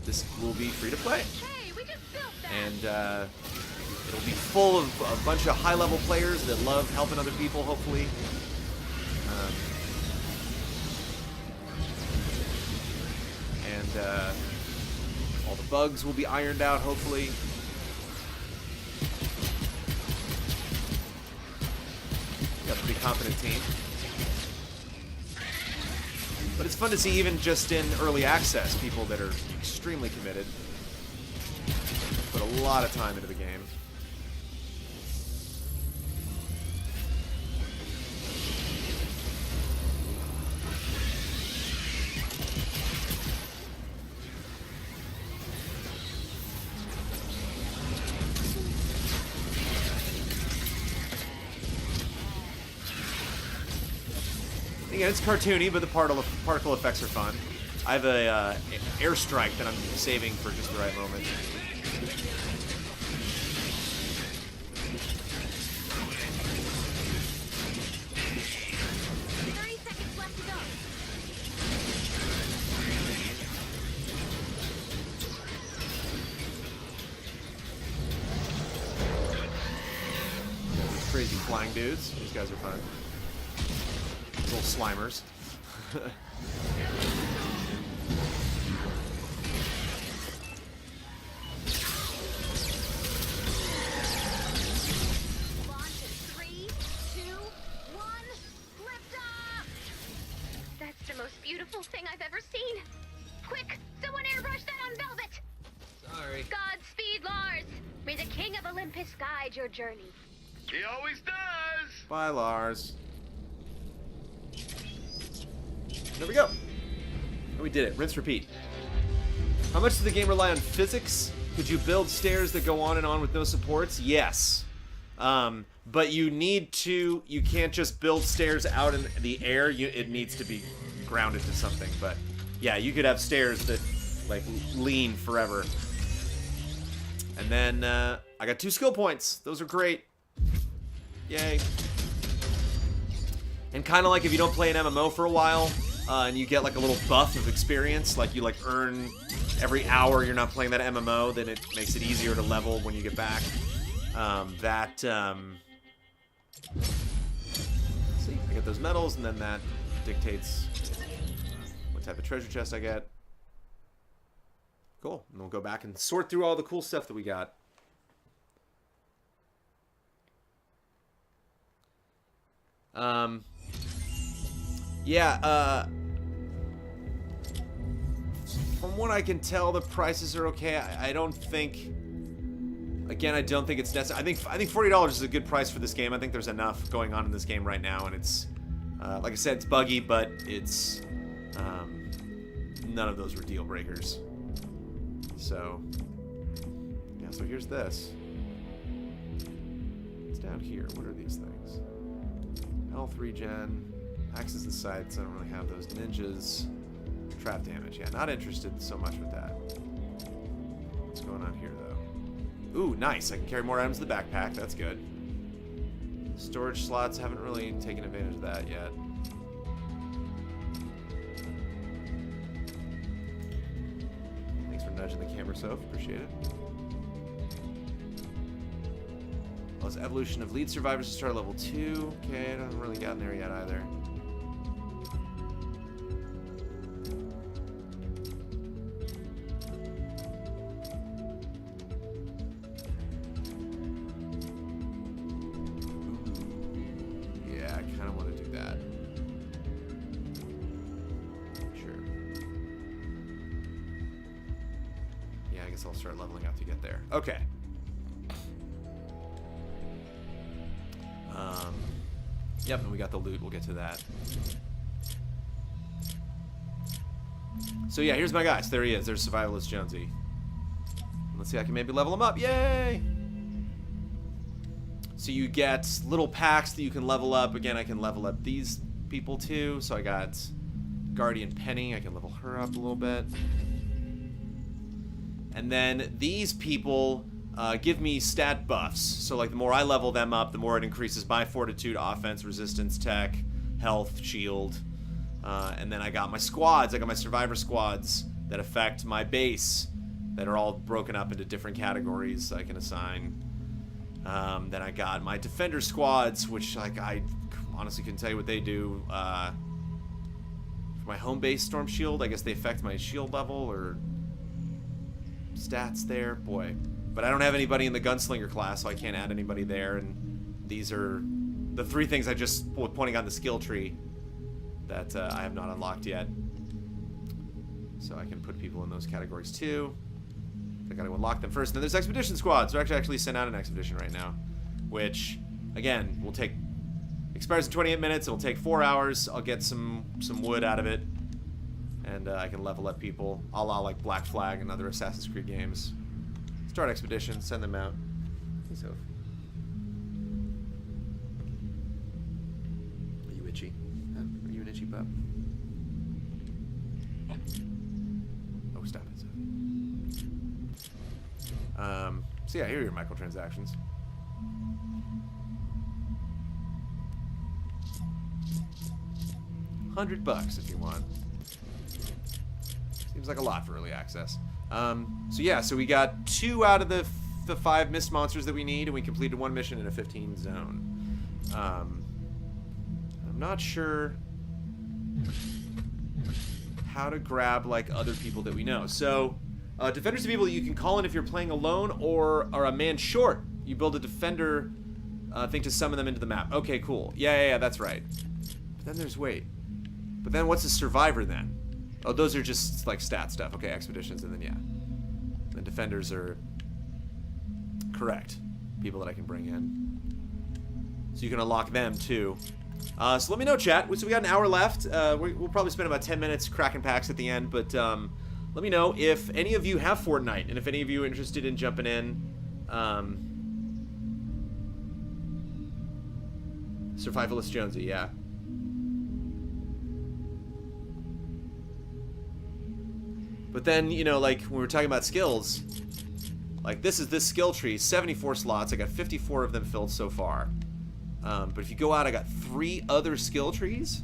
this will be free to play. Hey, we just built that. And it'll be full of a bunch of high-level players that love helping other people, hopefully. And all the bugs will be ironed out, hopefully. Got a pretty competent team. But it's fun to see, even just in early access, people that are extremely committed. Put a lot of time into the game. Again, it's cartoony, but the particle effects are fun. I have a airstrike that I'm saving for just the right moment. 30 seconds left to go. These crazy flying dudes. These guys are fun. Little slimers. Launch in 3, 2, 1. Lift off! That's the most beautiful thing I've ever seen. Quick, someone airbrush that on Velvet. Sorry. Godspeed, Lars. May the King of Olympus guide your journey. He always does. Bye, Lars. There we go. And we did it. Rinse, repeat. How much does the game rely on physics? Could you build stairs that go on and on with no supports? Yes. But you need to... You can't just build stairs out in the air. It needs to be grounded to something. But, yeah, you could have stairs that, like, lean forever. And then, I got 2 skill points. Those are great. Yay. And kind of like if you don't play an MMO for a while, and you get like a little buff of experience, like you like earn every hour you're not playing that MMO, then it makes it easier to level when you get back. See, I get those medals, and then that dictates what type of treasure chest I get. Cool. And we'll go back and sort through all the cool stuff that we got. Yeah, from what I can tell, the prices are okay. I don't think... Again, I don't think it's necessary. I think $40 is a good price for this game. I think there's enough going on in this game right now, and it's... like I said, it's buggy, but it's... none of those were deal breakers. So... Yeah, so here's this. It's down here. What are these things? Health regen, axes and sights. I don't really have those. Ninjas, trap damage. Yeah, not interested so much with that. What's going on here, though? Ooh, nice. I can carry more items in the backpack. That's good. Storage slots. Haven't really taken advantage of that yet. Thanks for nudging the camera, Soph. Appreciate it. Plus evolution of lead survivors to start level 2. Okay, I haven't really gotten there yet either. Ooh. Yeah, I kind of want to do that. Sure. Yeah, I guess I'll start leveling up to get there. Okay. Yep, and we got the loot. We'll get to that. So yeah, here's my guys. There he is. There's Survivalist Jonesy. Let's see, I can maybe level him up. Yay! So you get little packs that you can level up. Again, I can level up these people too. So I got Guardian Penny. I can level her up a little bit. And then these people... give me stat buffs. So like the more I level them up, the more it increases my fortitude, offense, resistance, tech, health, shield. And then I got my squads. I got my survivor squads that affect my base, that are all broken up into different categories I can assign. Then I got my defender squads, which like I honestly couldn't tell you what they do. For my home base storm shield, I guess they affect my shield level or stats there. Boy. But I don't have anybody in the gunslinger class, so I can't add anybody there. And these are the 3 things I just was pointing on the skill tree that I have not unlocked yet. So I can put people in those categories too. I gotta unlock them first. And then there's expedition squads. We're actually sent out an expedition right now, which again will take expires in 28 minutes. It'll take 4 hours. I'll get some wood out of it, and I can level up people, a la like Black Flag and other Assassin's Creed games. Start expedition, send them out. Hey, Soph. Are you itchy? Huh? Are you an itchy pup? Oh, stop it, Soph. So yeah, here are your microtransactions. $100 if you want. Seems like a lot for early access. So yeah, so we got 2 out of the 5 mist monsters that we need, and we completed 1 mission in a 15 zone. I'm not sure how to grab like other people that we know. So defenders are people you can call in if you're playing alone or are a man short. You build a defender thing to summon them into the map. Okay, cool. Yeah, that's right. But then there's but then what's a survivor then? Oh, those are just like stat stuff. Okay, expeditions, and then yeah. The defenders are correct. People that I can bring in. So you can unlock them too. So let me know, chat. So we got an hour left. We'll probably spend about 10 minutes cracking packs at the end, but let me know if any of you have Fortnite, and if any of you are interested in jumping in. Survivalist Jonesy, yeah. But then, you know, like, when we're talking about skills, like, this is this skill tree, 74 slots. I got 54 of them filled so far. But if you go out, I got 3 other skill trees.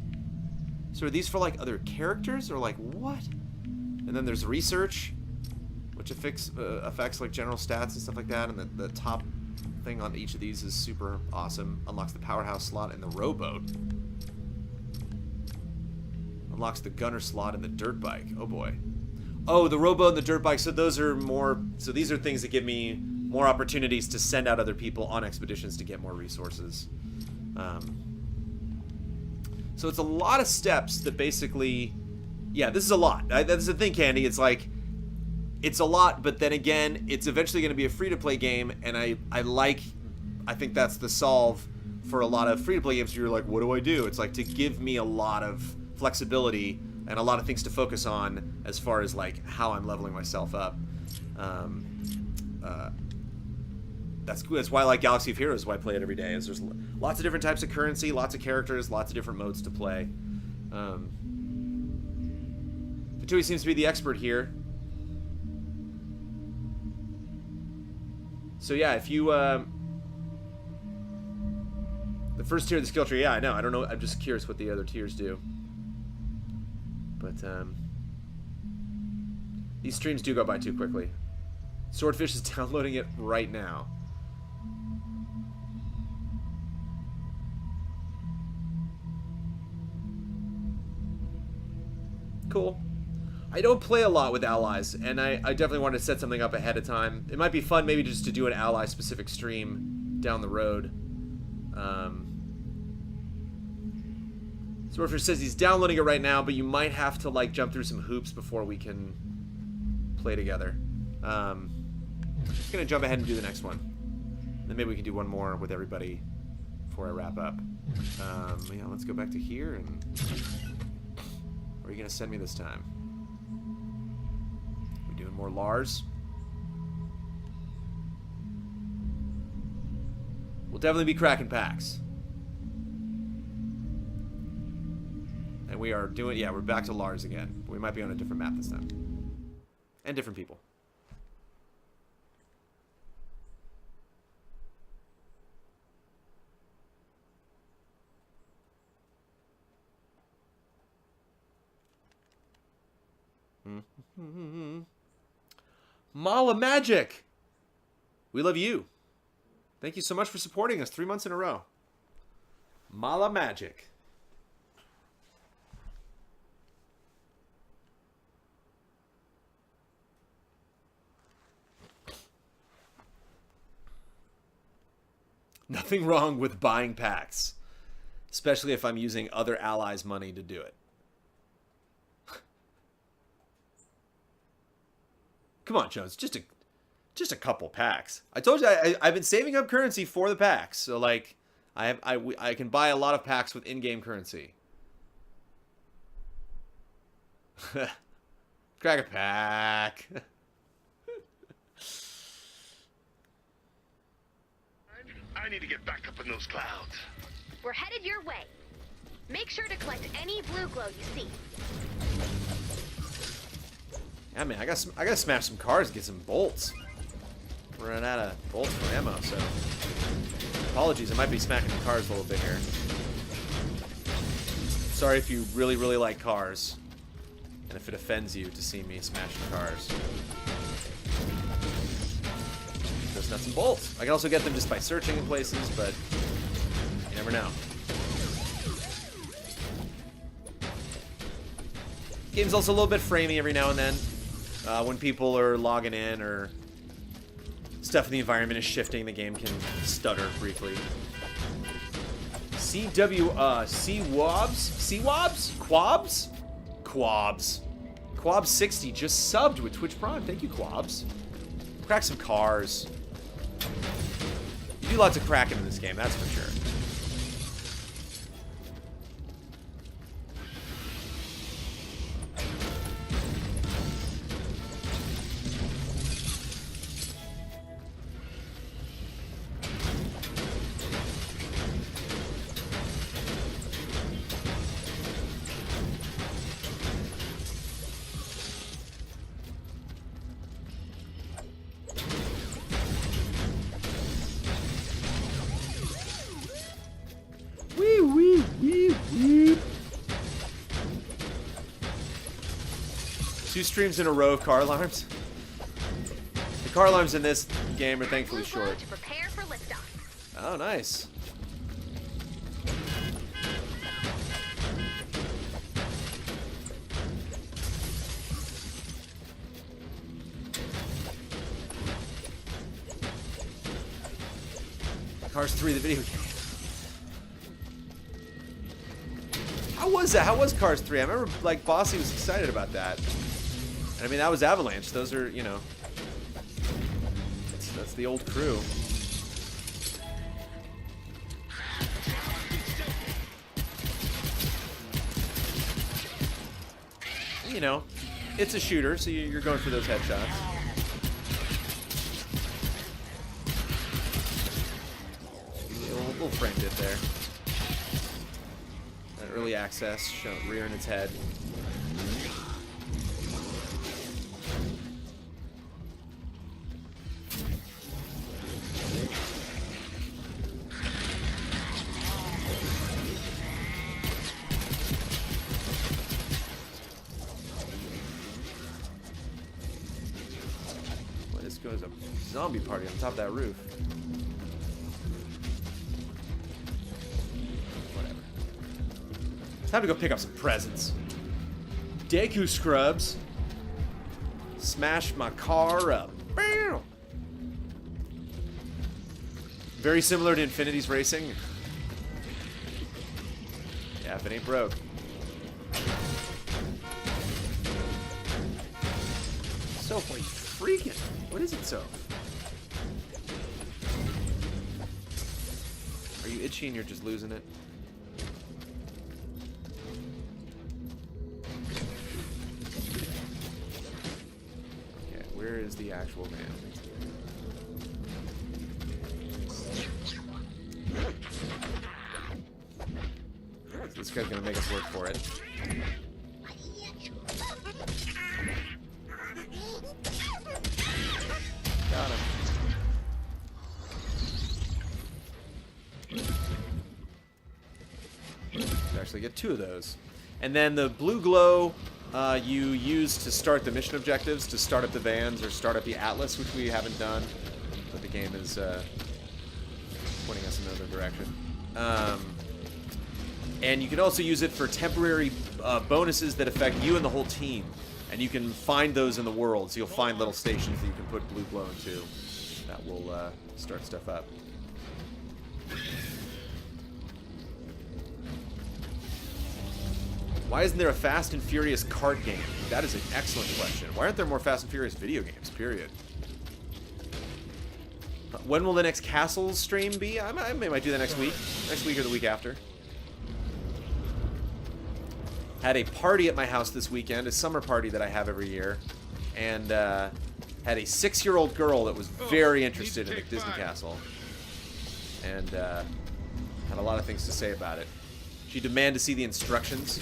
So are these for like other characters or like what? And then there's research, which affects like general stats and stuff like that. And the top thing on each of these is super awesome. Unlocks the powerhouse slot in the rowboat. Unlocks the gunner slot in the dirt bike. Oh boy. Oh, the rowboat and the dirt bike. So those are more. So these are things that give me more opportunities to send out other people on expeditions to get more resources. So it's a lot of steps that basically, yeah, this is a lot. That's the thing, Candy. It's like, it's a lot, but then again, it's eventually going to be a free-to-play game, and I think that's the solve for a lot of free-to-play games where you're like, what do I do? It's like to give me a lot of flexibility and a lot of things to focus on as far as like how I'm leveling myself up. That's cool. That's why I like Galaxy of Heroes, why I play it every day. Is there's lots of different types of currency, lots of characters, lots of different modes to play. Fatui seems to be the expert here. So yeah, if you the first tier of the skill tree, yeah, I know. I don't know. I'm just curious what the other tiers do. But these streams do go by too quickly. Swordfish is downloading it right now. Cool. I don't play a lot with allies, and I definitely wanted to set something up ahead of time. It might be fun maybe just to do an ally-specific stream down the road. Swordfish says he's downloading it right now, but you might have to like jump through some hoops before we can play together. Just gonna jump ahead and do the next one. Then maybe we can do one more with everybody before I wrap up. Yeah, let's go back to here and... Where are you gonna send me this time? We doing more Lars? We'll definitely be cracking packs. And we are doing, yeah, we're back to Lars again. We might be on a different map this time. And different people. Mala Magic! We love you. Thank you so much for supporting us 3 months in a row. Mala Magic. Nothing wrong with buying packs, especially if I'm using other allies' money to do it. Come on, Jones, just a couple packs. I told you I've been saving up currency for the packs, so like I can buy a lot of packs with in-game currency. Crack a pack. I need to get back up in those clouds. We're headed your way. Make sure to collect any blue glow you see. Yeah, man, I gotta smash some cars and get some bolts. We're running out of bolts for ammo, so apologies. I might be smacking the cars a little bit here. Sorry if you really, really like cars, and if it offends you to see me smashing cars. Those nuts and bolts. I can also get them just by searching in places, but you never know. Game's also a little bit framey every now and then. When people are logging in or stuff in the environment is shifting, the game can stutter briefly. Quabs60 just subbed with Twitch Prime. Thank you, Quabs. Crack some cars. You do lots of cracking in this game, that's for sure. 2 streams in a row of car alarms. The car alarms in this game are thankfully Blue glow short. to prepare for liftoff. Oh, nice. Cars 3, the video game. How was that? How was Cars 3? I remember, like, Bossy was excited about that. And I mean, that was Avalanche. Those are, you know, that's the old crew. You know, it's a shooter, so you're going for those headshots. Little frame dip there. That early access, rearing its head. Well, this goes a zombie party on top of that roof. Time to go pick up some presents. Deku scrubs. Smash my car up. Bam! Very similar to Infinity's Racing. Yeah, if it ain't broke. So freaking. What is it so? Are you itchy and you're just losing it? Where is the actual man? This guy's gonna make us work for it. Got him. You actually get 2 of those. And then the blue glow you use to start the mission objectives, to start up the vans or start up the Atlas, which we haven't done, but the game is pointing us in another direction. And you can also use it for temporary bonuses that affect you and the whole team. And you can find those in the world, so you'll find little stations that you can put blue glow into that will start stuff up. Why isn't there a Fast and Furious kart game? That is an excellent question. Why aren't there more Fast and Furious video games, period? When will the next Castles stream be? I might do that next week. Next week or the week after. Had a party at my house this weekend, a summer party that I have every year. And had a 6-year-old girl that was very interested in the Disney Castle. And had a lot of things to say about it. She demanded to see the instructions.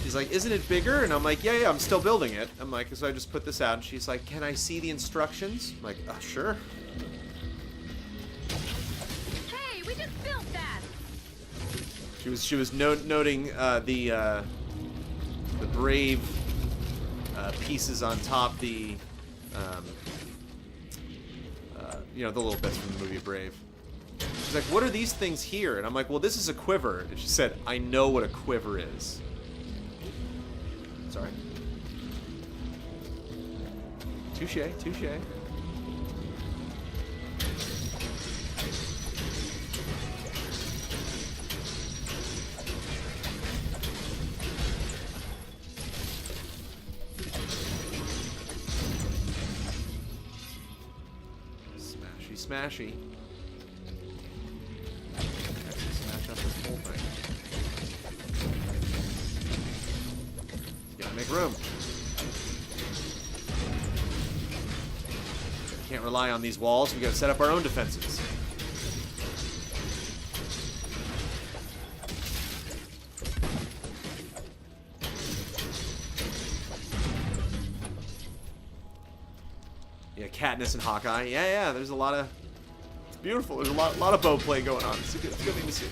She's like, isn't it bigger? And I'm like, yeah, I'm still building it. I'm like, so I just put this out. And she's like, can I see the instructions? I'm like, sure. Hey, we just built that. She was noting the brave pieces on top, the you know, the little bits from the movie Brave. She's like, what are these things here? And I'm like, well, this is a quiver. And she said, I know what a quiver is. Sorry. Touche, touche. Smashy, smashy. Smash up this whole thing. Gotta make room. Can't rely on these walls. We gotta set up our own defenses. Yeah, Katniss and Hawkeye. Yeah, there's a lot of... It's beautiful. There's a lot of bow play going on. It's a good thing to see.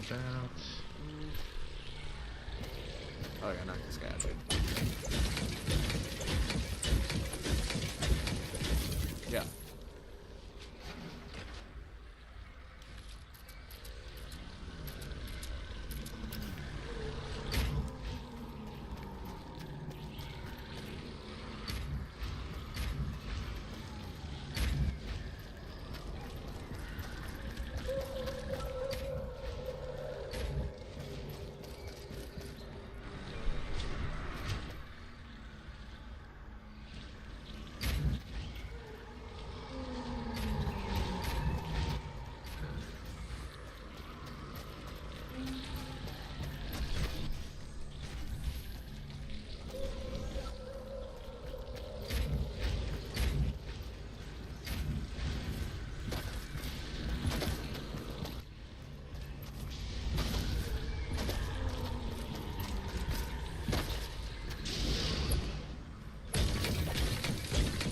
this out. Oh, I gotta knock this guy out, dude. Yeah.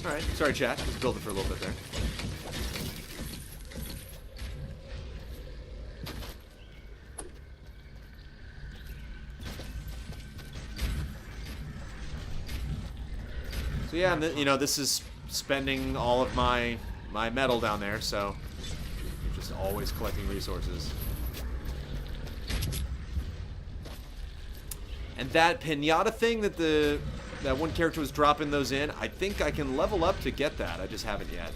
Alright, sorry chat, just build it for a little bit there. So yeah, and you know, this is spending all of my metal down there, so I'm just always collecting resources. And that pinata thing that that one character was dropping those in, I think I can level up to get that. I just haven't yet.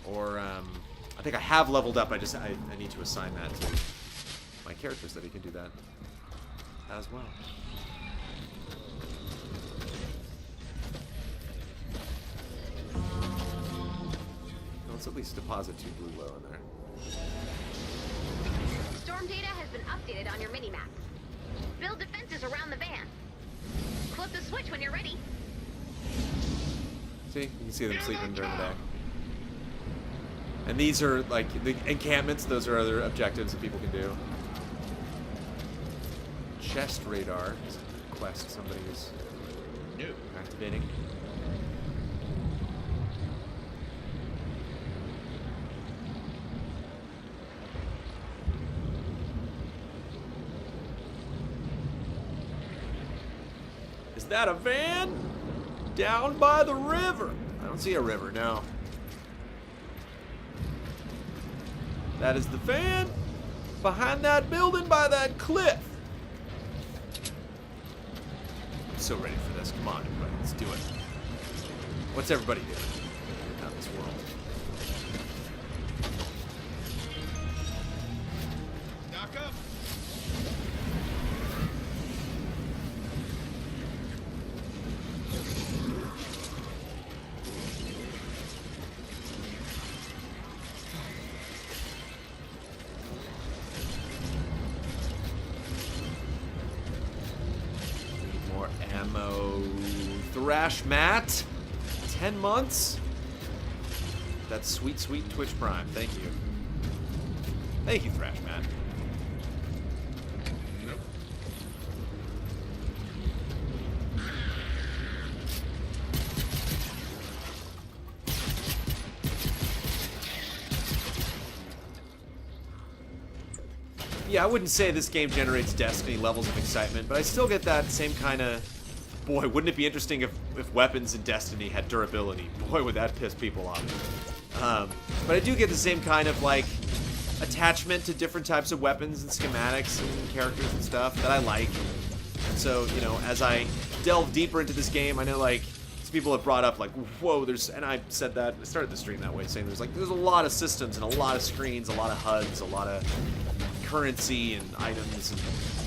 Or, I think I have leveled up. I need to assign that to my characters that he can do that as well. Let's at least deposit 2 blue low in there. Storm data has been updated on your minimap. Build defenses around the van. Flip the switch when you're ready. See? You can see them sleeping during the day. And these are, like, the encampments. Those are other objectives that people can do. Chest radar. Is a quest somebody is activating. Is that a van? Down by the river. I don't see a river, no. That is the van behind that building by that cliff. I'm so ready for this. Come on, everybody. Let's do it. What's everybody doing out in this world? Knock up. More ammo. Thrash Mat. 10 months. That's sweet, sweet Twitch Prime. Thank you. Thank you, Thrash Mat. Nope. Yeah, I wouldn't say this game generates Destiny levels of excitement, but I still get that same kind of... Boy, wouldn't it be interesting if weapons in Destiny had durability? Boy, would that piss people off. But I do get the same kind of, like, attachment to different types of weapons and schematics and characters and stuff that I like. And so, you know, as I delve deeper into this game, I know, like, some people have brought up, like, whoa, there's... And I said that, I started the stream that way, saying there's a lot of systems and a lot of screens, a lot of HUDs, a lot of currency and items and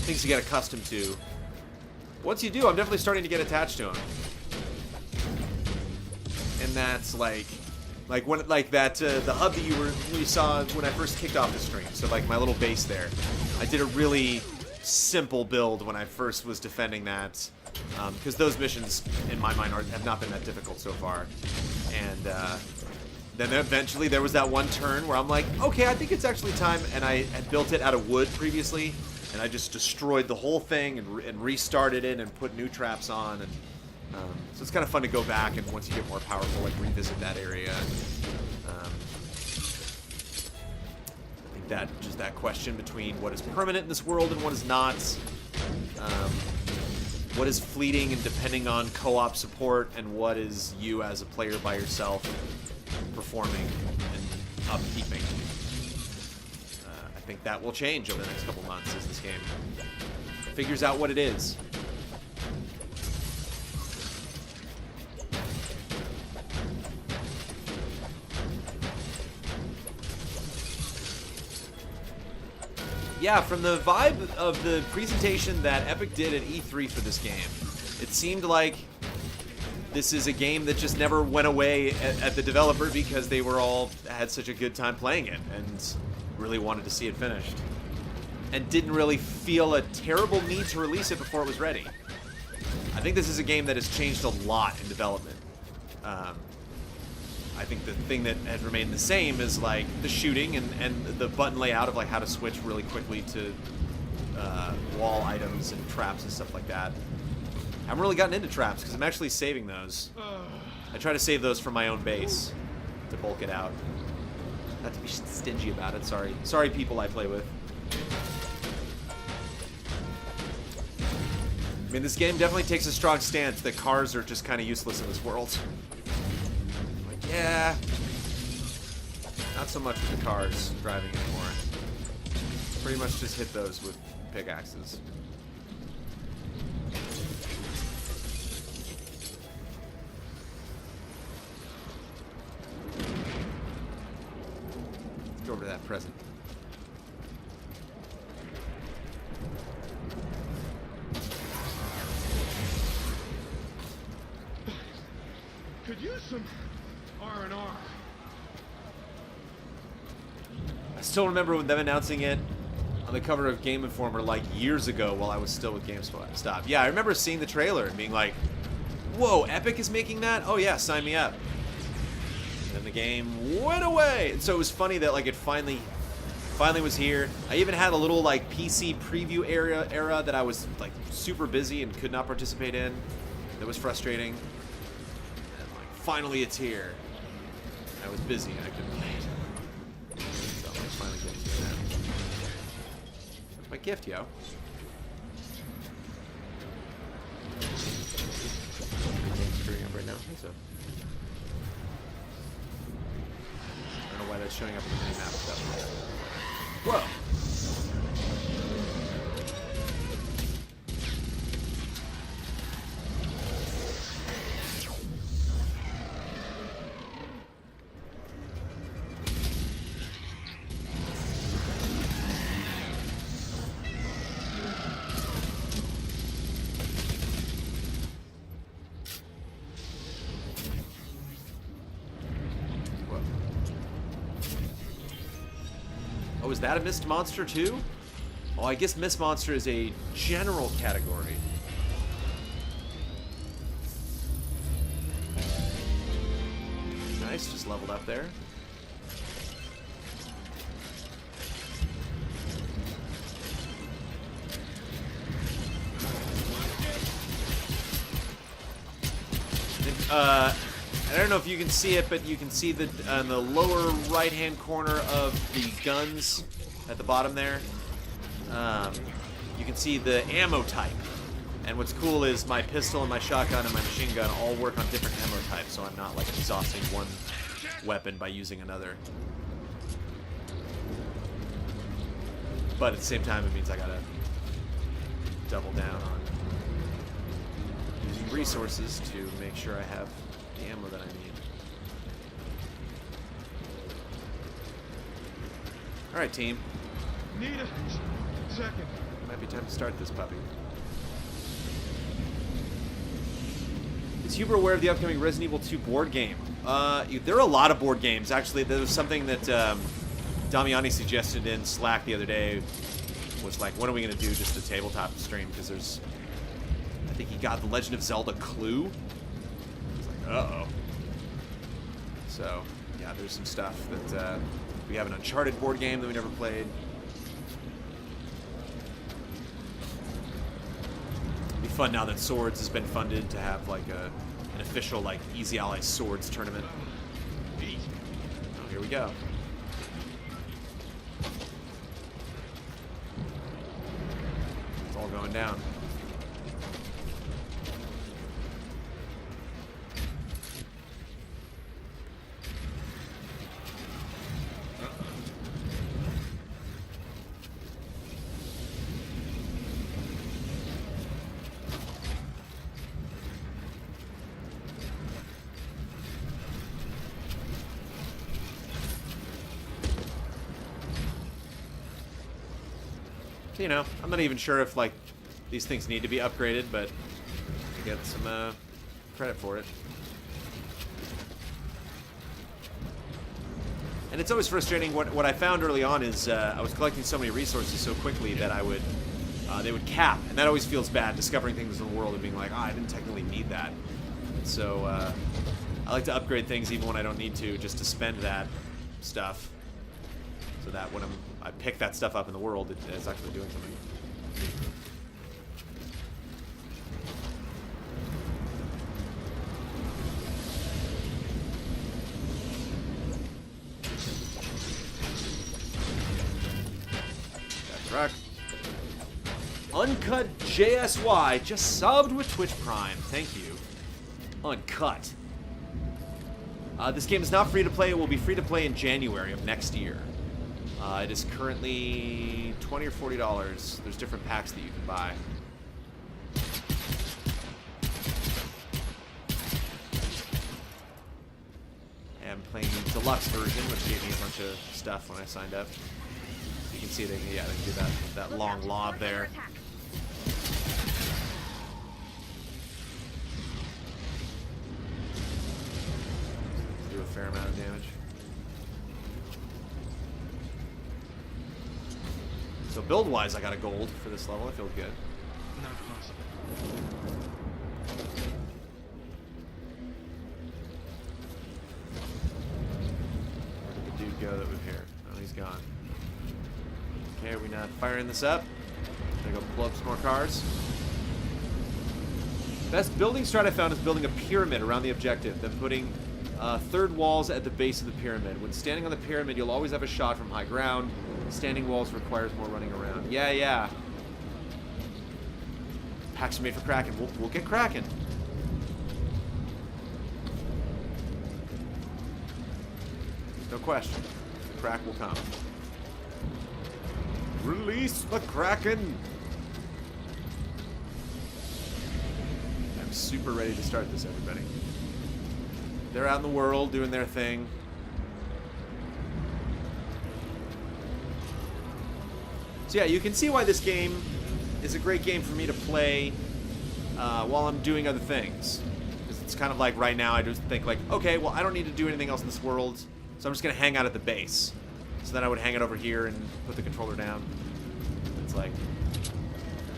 things to get accustomed to. Once you do, I'm definitely starting to get attached to them. And that's like when that the hub that you saw when I first kicked off the stream. So like my little base there, I did a really simple build when I first was defending that, because those missions in my mind have not been that difficult so far. And then eventually there was that one turn where I'm like, okay, I think it's actually time, and I had built it out of wood previously. And I just destroyed the whole thing and restarted it and put new traps on. And so it's kind of fun to go back and once you get more powerful, like revisit that area. that question between what is permanent in this world and what is not. What is fleeting and depending on co-op support, and what is you as a player by yourself performing and upkeeping. I think that will change over the next couple months as this game figures out what it is. Yeah, from the vibe of the presentation that Epic did at E3 for this game, it seemed like this is a game that just never went away at the developer because they were all had such a good time playing it and really wanted to see it finished. And didn't really feel a terrible need to release it before it was ready. I think this is a game that has changed a lot in development. I think the thing that has remained the same is like the shooting and the button layout of like how to switch really quickly to wall items and traps and stuff like that. I haven't really gotten into traps because I'm actually saving those. I try to save those from my own base to bulk it out. Not to be stingy about it, sorry. Sorry people I play with. I mean, this game definitely takes a strong stance that cars are just kind of useless in this world. Yeah, not so much with the cars driving anymore. Pretty much just hit those with pickaxes. Let's go over to that present. Could use some R&R. I still remember them announcing it on the cover of Game Informer like years ago while I was still with GameStop. Yeah, I remember seeing the trailer and being like, whoa, Epic is making that? Oh yeah, sign me up. And then the game went away. And so it was funny that like it finally was here. I even had a little like PC preview era that I was like super busy and could not participate in. That was frustrating. And like finally it's here. I was busy and I couldn't play it. So I'm finally getting to that. That's my gift, yo. Screwing up right now. I think so. I don't know why that's showing up in the mini-map stuff. Whoa! Oh, is that a Mist Monster too? Oh, I guess Mist Monster is a general category. Nice, just leveled up there. I don't know if you can see it, but you can see the on the lower right-hand corner of the guns at the bottom there. You can see the ammo type. And what's cool is my pistol and my shotgun and my machine gun all work on different ammo types, so I'm not like exhausting one weapon by using another. But at the same time, it means I gotta double down on using resources to make sure I have the ammo that I need. Alright, team. Need a second. Might be time to start this puppy. Is Huber aware of the upcoming Resident Evil 2 board game? There are a lot of board games. Actually, there was something that Damiani suggested in Slack the other day. Was like, when are we going to do just a tabletop stream? Because there's... I think he got The Legend of Zelda Clue. I was like, uh-oh. So, yeah, there's some stuff that... we have an Uncharted board game that we never played. It'd be fun now that Swords has been funded to have like an official like Easy Ally Swords tournament. Oh, here we go. going down. You know, I'm not even sure if, like, these things need to be upgraded, but I get some credit for it. And it's always frustrating. What I found early on is I was collecting so many resources so quickly that they would cap, and that always feels bad, discovering things in the world and being like, I didn't technically need that. So I like to upgrade things even when I don't need to, just to spend that stuff, so that when I pick that stuff up in the world, it's actually doing something. That truck. Uncut JSY just subbed with Twitch Prime. Thank you. Uncut. This game is not free to play. It will be free to play in January of next year. It is currently $20 or $40. There's different packs that you can buy. I'm playing the deluxe version, which gave me a bunch of stuff when I signed up. You can see they can do that long lob there. Do a fair amount of damage. So build-wise, I got a gold for this level. I feel good. Not possible. Where did the dude go that was here? Oh, he's gone. Okay, are we not firing this up? Gonna go pull up some more cars. Best building strat I found is building a pyramid around the objective, then putting third walls at the base of the pyramid. When standing on the pyramid, you'll always have a shot from high ground. Standing walls requires more running around. Yeah. Packs are made for Kraken. We'll get Kraken. No question. The crack will come. Release the Kraken! I'm super ready to start this, everybody. They're out in the world doing their thing. So yeah, you can see why this game is a great game for me to play while I'm doing other things. Because it's kind of like right now I just think like, okay, well I don't need to do anything else in this world, so I'm just going to hang out at the base. So then I would hang it over here and put the controller down. It's like,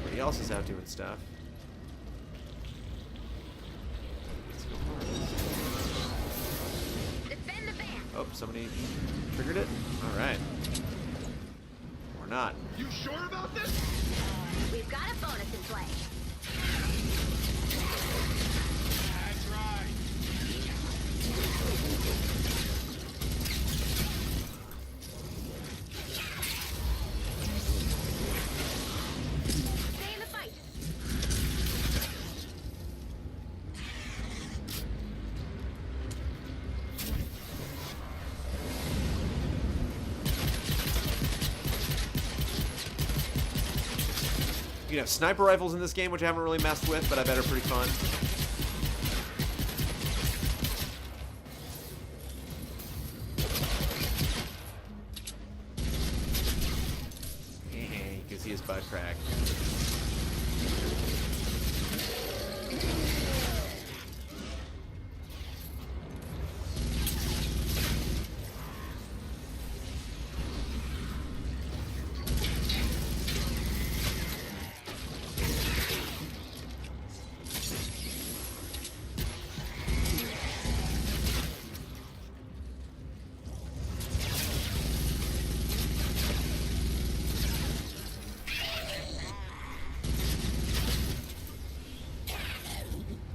everybody else is out doing stuff. Defend the van. Oh, somebody triggered it? Alright. Or not. You sure about this? We've got a bonus in play. That's right. Stay in the fight. You have sniper rifles in this game, which I haven't really messed with, but I bet are pretty fun. You can see his butt crack.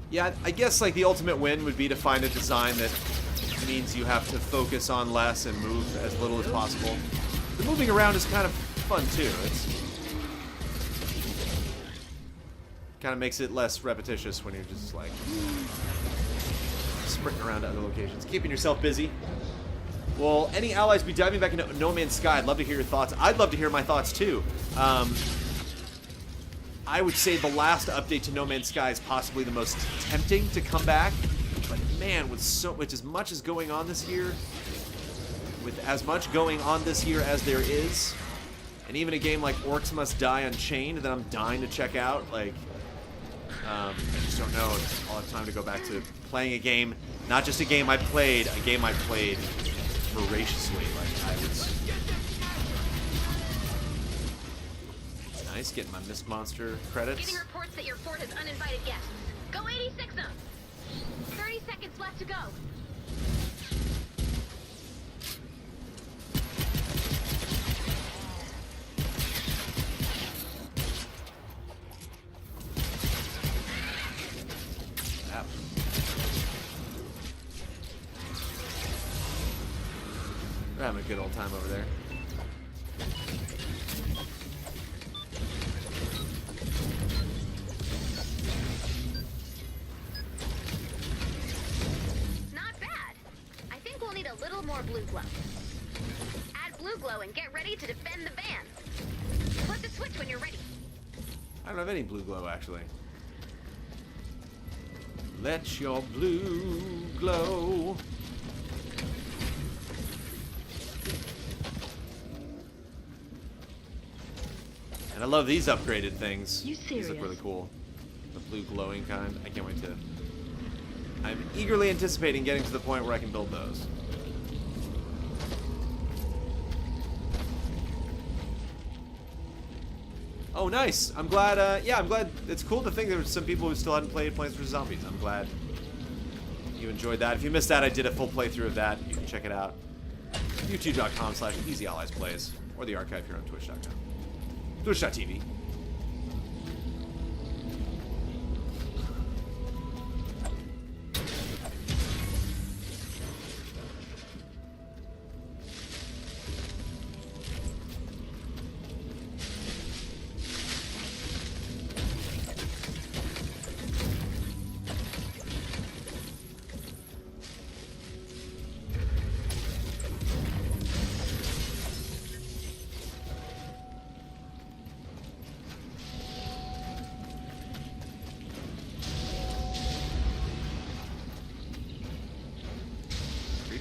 Yeah, I guess like the ultimate win would be to find a design that means you have to focus on less and move as little as possible. The moving around is kind of fun too. Kind of makes it less repetitious when you're just like sprinting around to other locations, keeping yourself busy. Will any allies be diving back into No Man's Sky? I'd love to hear your thoughts. I'd love to hear my thoughts too. I would say the last update to No Man's Sky is possibly the most tempting to come back. But man, with as much as going on this year, with as much going on this year as there is, and even a game like Orcs Must Die Unchained that I'm dying to check out, like, I just don't know if I'll have time to go back to playing a game, not just a game I played, a game I played voraciously. Like, I was... Nice, getting my Mist Monster credits. Getting reports that your fort has uninvited guests. Go 86 them. 30 seconds left to go. We're having a good old time over there. Not bad. I think we'll need a little more blue glow. Add blue glow and get ready to defend the van. Flip the switch when you're ready. I don't have any blue glow, actually. Let your blue glow. And I love these upgraded things. You These look serious? really cool. The blue glowing kind. I can't wait to... I'm eagerly anticipating getting to the point where I can build those. Oh, nice. I'm glad, yeah, I'm glad. It's cool to think there were some people who still hadn't played Plants vs. Zombies. I'm glad you enjoyed that. If you missed that, I did a full playthrough of that. You can check it out. youtube.com/EasyAlliesPlays or the archive here on twitch.com. Twitch.tv.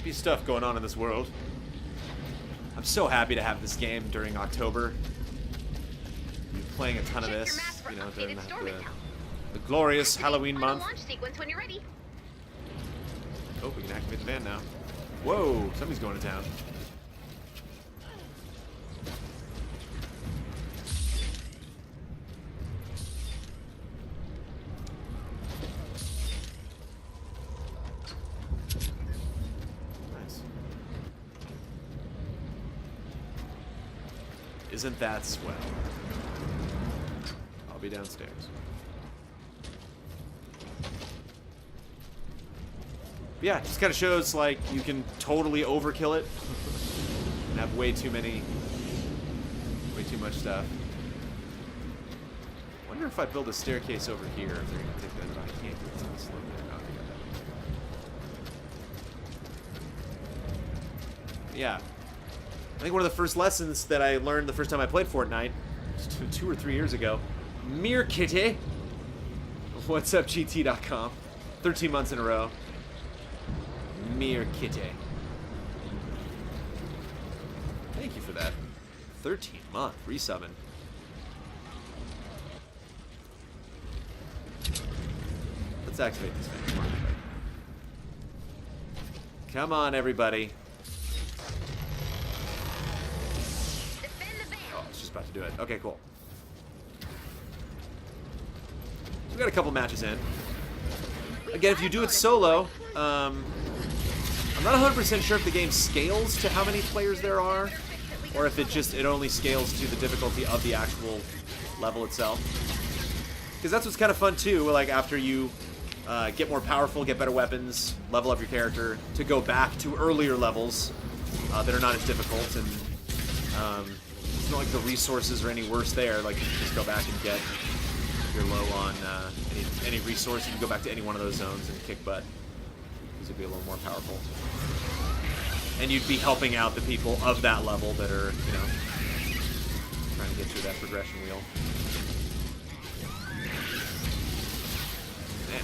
Stuff going on in this world. I'm so happy to have this game during October. I'm playing a ton of this, you know, during the glorious Halloween month. Launch sequence when you're ready. Oh, we can activate the van now. Whoa, somebody's going to town. Isn't that swell? I'll be downstairs. But yeah, it just kind of shows like you can totally overkill it and have way too much stuff. Wonder if I build a staircase over here, if they're gonna take that. But I can't do it. It's on the slope there. Oh, they got that. Yeah. I think one of the first lessons that I learned the first time I played Fortnite, 2 or 3 years ago, Mere Kitty. What's up, GT.com? 13 months in a row. Mere Kitty. Thank you for that. 13-month resubbing. Let's activate this thing. Come on, everybody. Come on, everybody. About to do it. Okay, cool. So we got a couple matches in. Again, if you do it solo, I'm not 100% sure if the game scales to how many players there are, or if it only scales to the difficulty of the actual level itself. Because that's what's kind of fun too. Like after you get more powerful, get better weapons, level up your character, to go back to earlier levels that are not as difficult and. It's not like the resources are any worse there. Like, you can just go back and get you're low on any resource, you can go back to any one of those zones and kick butt. These would be a little more powerful. And you'd be helping out the people of that level that are, you know, trying to get through that progression wheel. Man.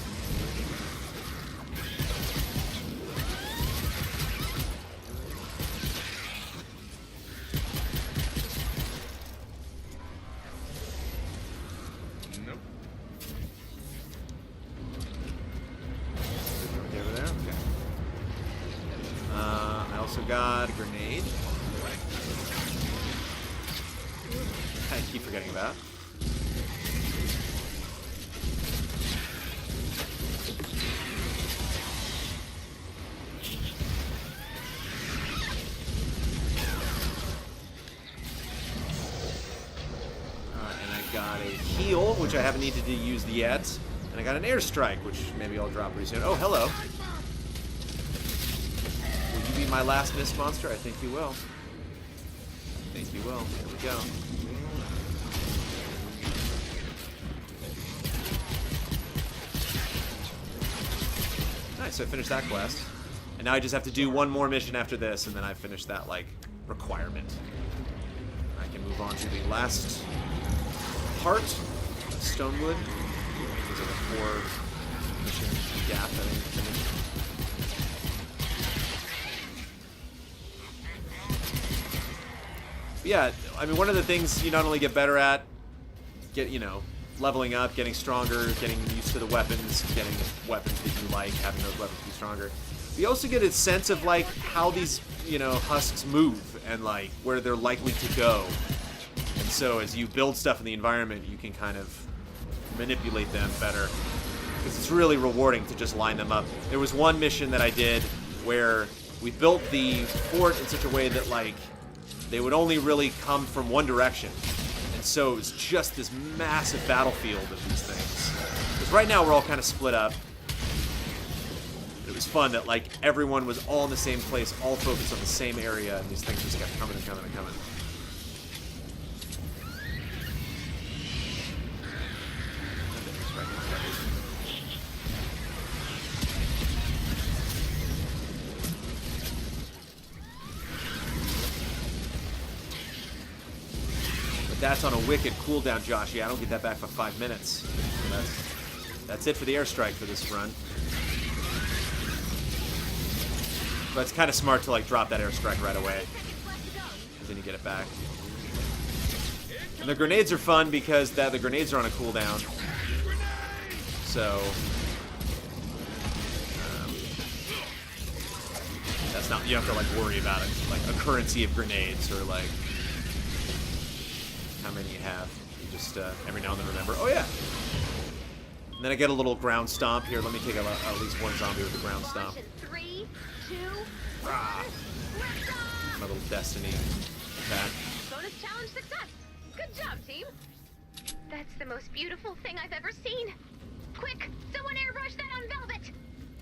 Nope. Over there? Okay. I also got a grenade. I keep forgetting about. And I got a heal, which I haven't needed to use yet. And I got an airstrike, which maybe I'll drop pretty soon. Oh, hello. Will you be my last mist monster? I think you will. I think you will. Here we go. Nice, so I finished that quest. And now I just have to do one more mission after this, and then I finish that, like, requirement. I can move on to the last part of Stonewood. There's like a 4-mission gap that I need to finish. But yeah, I mean, one of the things you not only get better at, you know, leveling up, getting stronger, getting used to the weapons, getting weapons that you like, having those weapons be stronger. You also get a sense of, like, how these, you know, husks move and, like, where they're likely to go. And so as you build stuff in the environment, you can kind of manipulate them better. Because it's really rewarding to just line them up. There was one mission that I did where we built the fort in such a way that, like, they would only really come from one direction. And so it was just this massive battlefield of these things. Because right now we're all kind of split up. But it was fun that, like, everyone was all in the same place, all focused on the same area, and these things just kept coming and coming and coming. That's on a wicked cooldown, Josh. Yeah, I don't get that back for 5 minutes. So that's it for the airstrike for this run. But it's kind of smart to, like, drop that airstrike right away, because then you get it back. And the grenades are fun because the grenades are on a cooldown. So that's not, you don't have to, like, worry about it. Like a currency of grenades or, like, how many you have. You just every now and then remember, oh yeah. And then I get a little ground stomp here. Let me take at least one zombie with the ground stomp. 3, 2, 1. Ah. My little destiny attack. Bonus challenge success. Good job, team. That's the most beautiful thing I've ever seen. Quick, someone airbrush that on Velvet.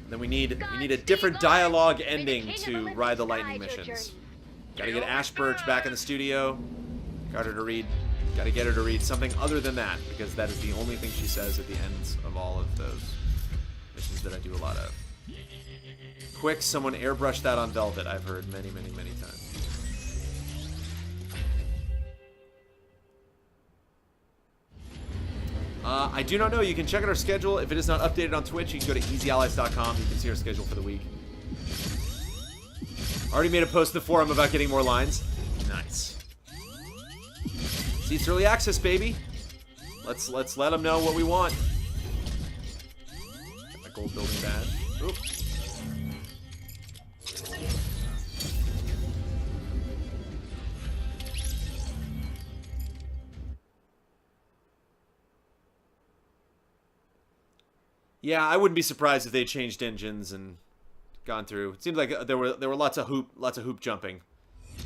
Then we need a different dialogue ending to Ride the Lightning missions. Gotta get Ash Birch back in the studio. Got to get her to read something other than that, because that is the only thing she says at the ends of all of those missions that I do a lot of. Quick, someone airbrush that on Velvet, I've heard many, many, many times. I do not know. You can check out our schedule. If it is not updated on Twitch, you can go to easyallies.com. You can see our schedule for the week. Already made a post in the forum about getting more lines. Nice. See, it's early access, baby. Let's let them know what we want. Got my gold building badge. Oop. Yeah, I wouldn't be surprised if they changed engines and gone through. It seems like there were lots of hoop jumping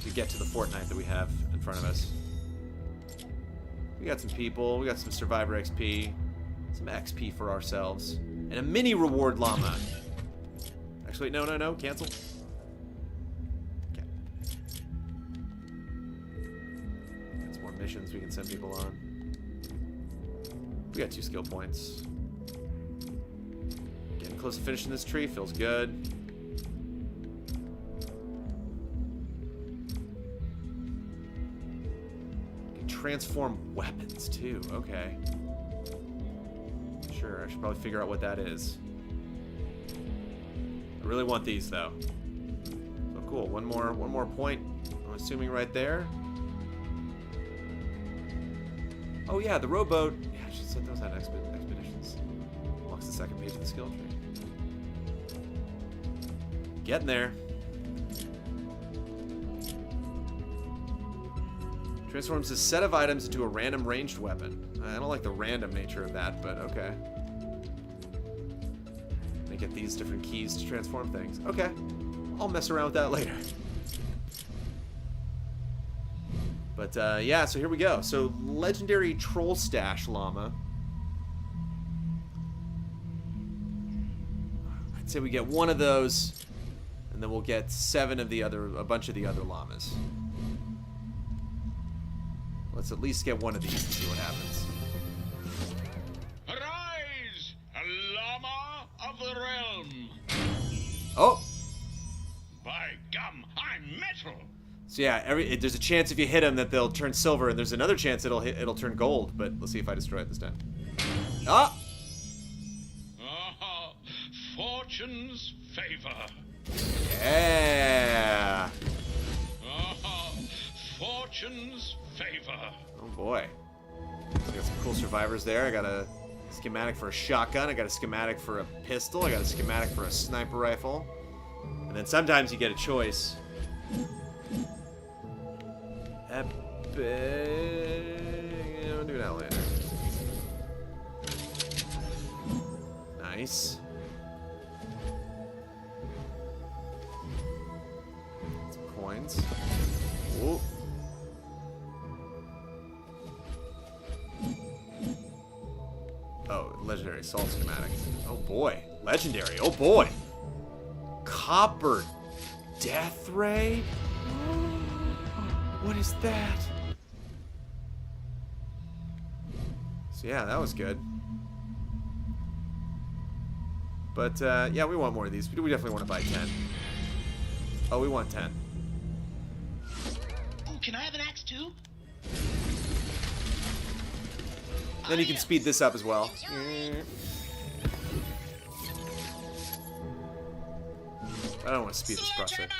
to get to the Fortnite that we have in front of us. We got some people, we got some Survivor XP, some XP for ourselves, and a mini reward llama. Actually, no, cancel. Okay. Got some more missions we can send people on. We got 2 skill points. Getting close to finishing this tree feels good. Can transform weapons too. Okay. Sure, I should probably figure out what that is. I really want these though. So cool. One more point. I'm assuming right there. Oh yeah, the rowboat. Yeah, I should set those on expeditions. Unlocks the second page of the skill tree. Getting there. Transforms a set of items into a random ranged weapon. I don't like the random nature of that, but okay. They get these different keys to transform things. Okay. I'll mess around with that later. But yeah, so here we go. So legendary troll stash llama. I'd say we get 1 of those, and then we'll get 7 of a bunch of the other llamas. Let's at least get 1 of these and see what happens. Arise, Lama of the realm. Oh! By gum, I'm metal. So yeah, there's a chance if you hit them that they'll turn silver, and there's another chance it'll turn gold. But let's see if I destroy it this time. Ah! Fortune's favor. Yeah! Fortune's favor. Oh boy. So I got some cool survivors there. I got a schematic for a shotgun. I got a schematic for a pistol. I got a schematic for a sniper rifle. And then sometimes you get a choice. Epic. I'll do that later. Nice. Some coins. Whoa. Oh, legendary assault schematic. Oh boy. Legendary. Oh boy. Copper death ray? What is that? So yeah, that was good. But yeah, we want more of these. We definitely want to buy 10. Oh, we want 10. Oh, can I have an axe too? Then you can speed this up as well. I don't want to speed this process.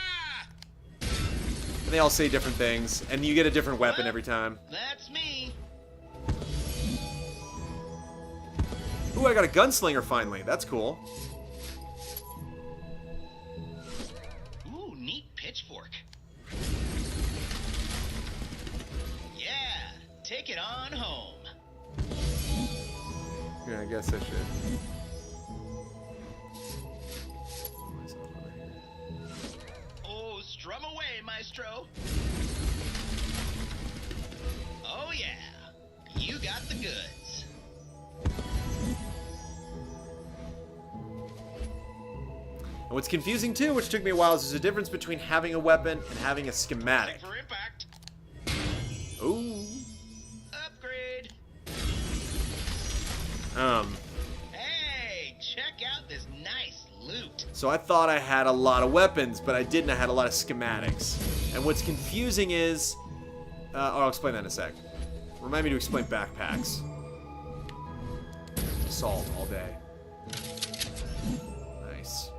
And they all say different things, and you get a different weapon every time. That's me. Ooh, I got a gunslinger finally. That's cool. Ooh, neat pitchfork. Yeah, take it on home. Yeah, I guess I should. Oh, strum away, maestro. Oh yeah, you got the goods. And what's confusing too, which took me a while, is there's a difference between having a weapon and having a schematic. For impact. Ooh. Upgrade. Hey, check out this nice loot. So I thought I had a lot of weapons, but I didn't. I had a lot of schematics. And what's confusing is... I'll explain that in a sec. Remind me to explain backpacks. Assault all day. Nice.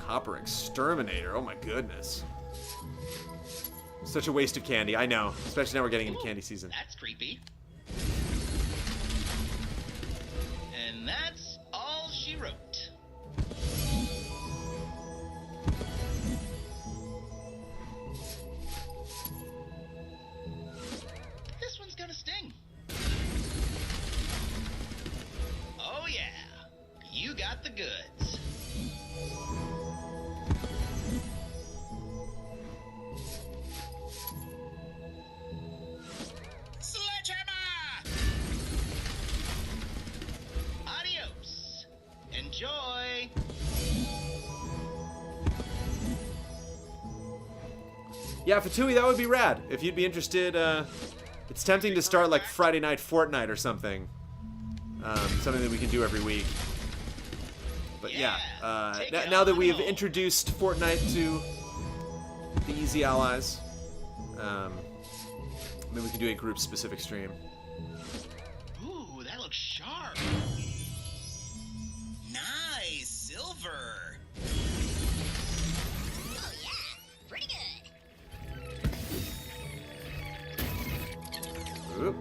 Copper exterminator. Oh my goodness. Such a waste of candy. I know. Especially now we're getting into candy season. That's creepy. And that's all she wrote. This one's gonna sting. Oh yeah, you got the goods. Adios. Enjoy. Yeah, Fatui, that would be rad. If you'd be interested, it's tempting to start like Friday Night Fortnite or something. Something that we can do every week. But yeah, now that we have introduced Fortnite to the Easy Allies, maybe we can do a group-specific stream. Ooh, that looks sharp. Nice, silver. Oh yeah, pretty good. Oop.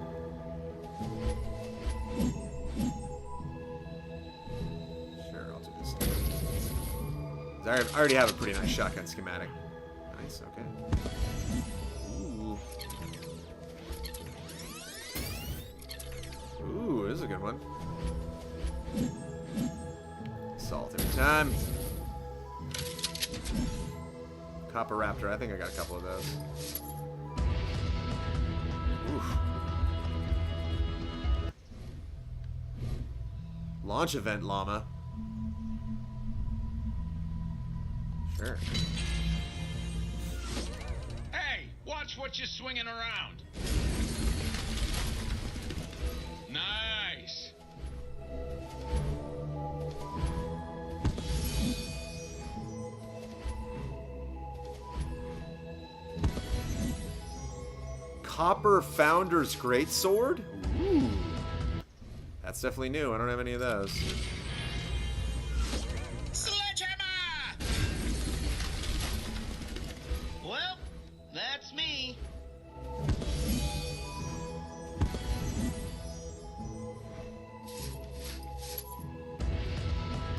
Sure, I'll do this. I already have a pretty nice shotgun schematic. Nice, okay. Ooh. Ooh, this is a good one. Salt every time. Copper Raptor, I think I got a couple of those. Oof. Launch event, Lama. Sure. Hey, watch what you're swinging around. Nice. Copper Founder's Greatsword? Ooh. That's definitely new. I don't have any of those. Sledgehammer! Well, that's me.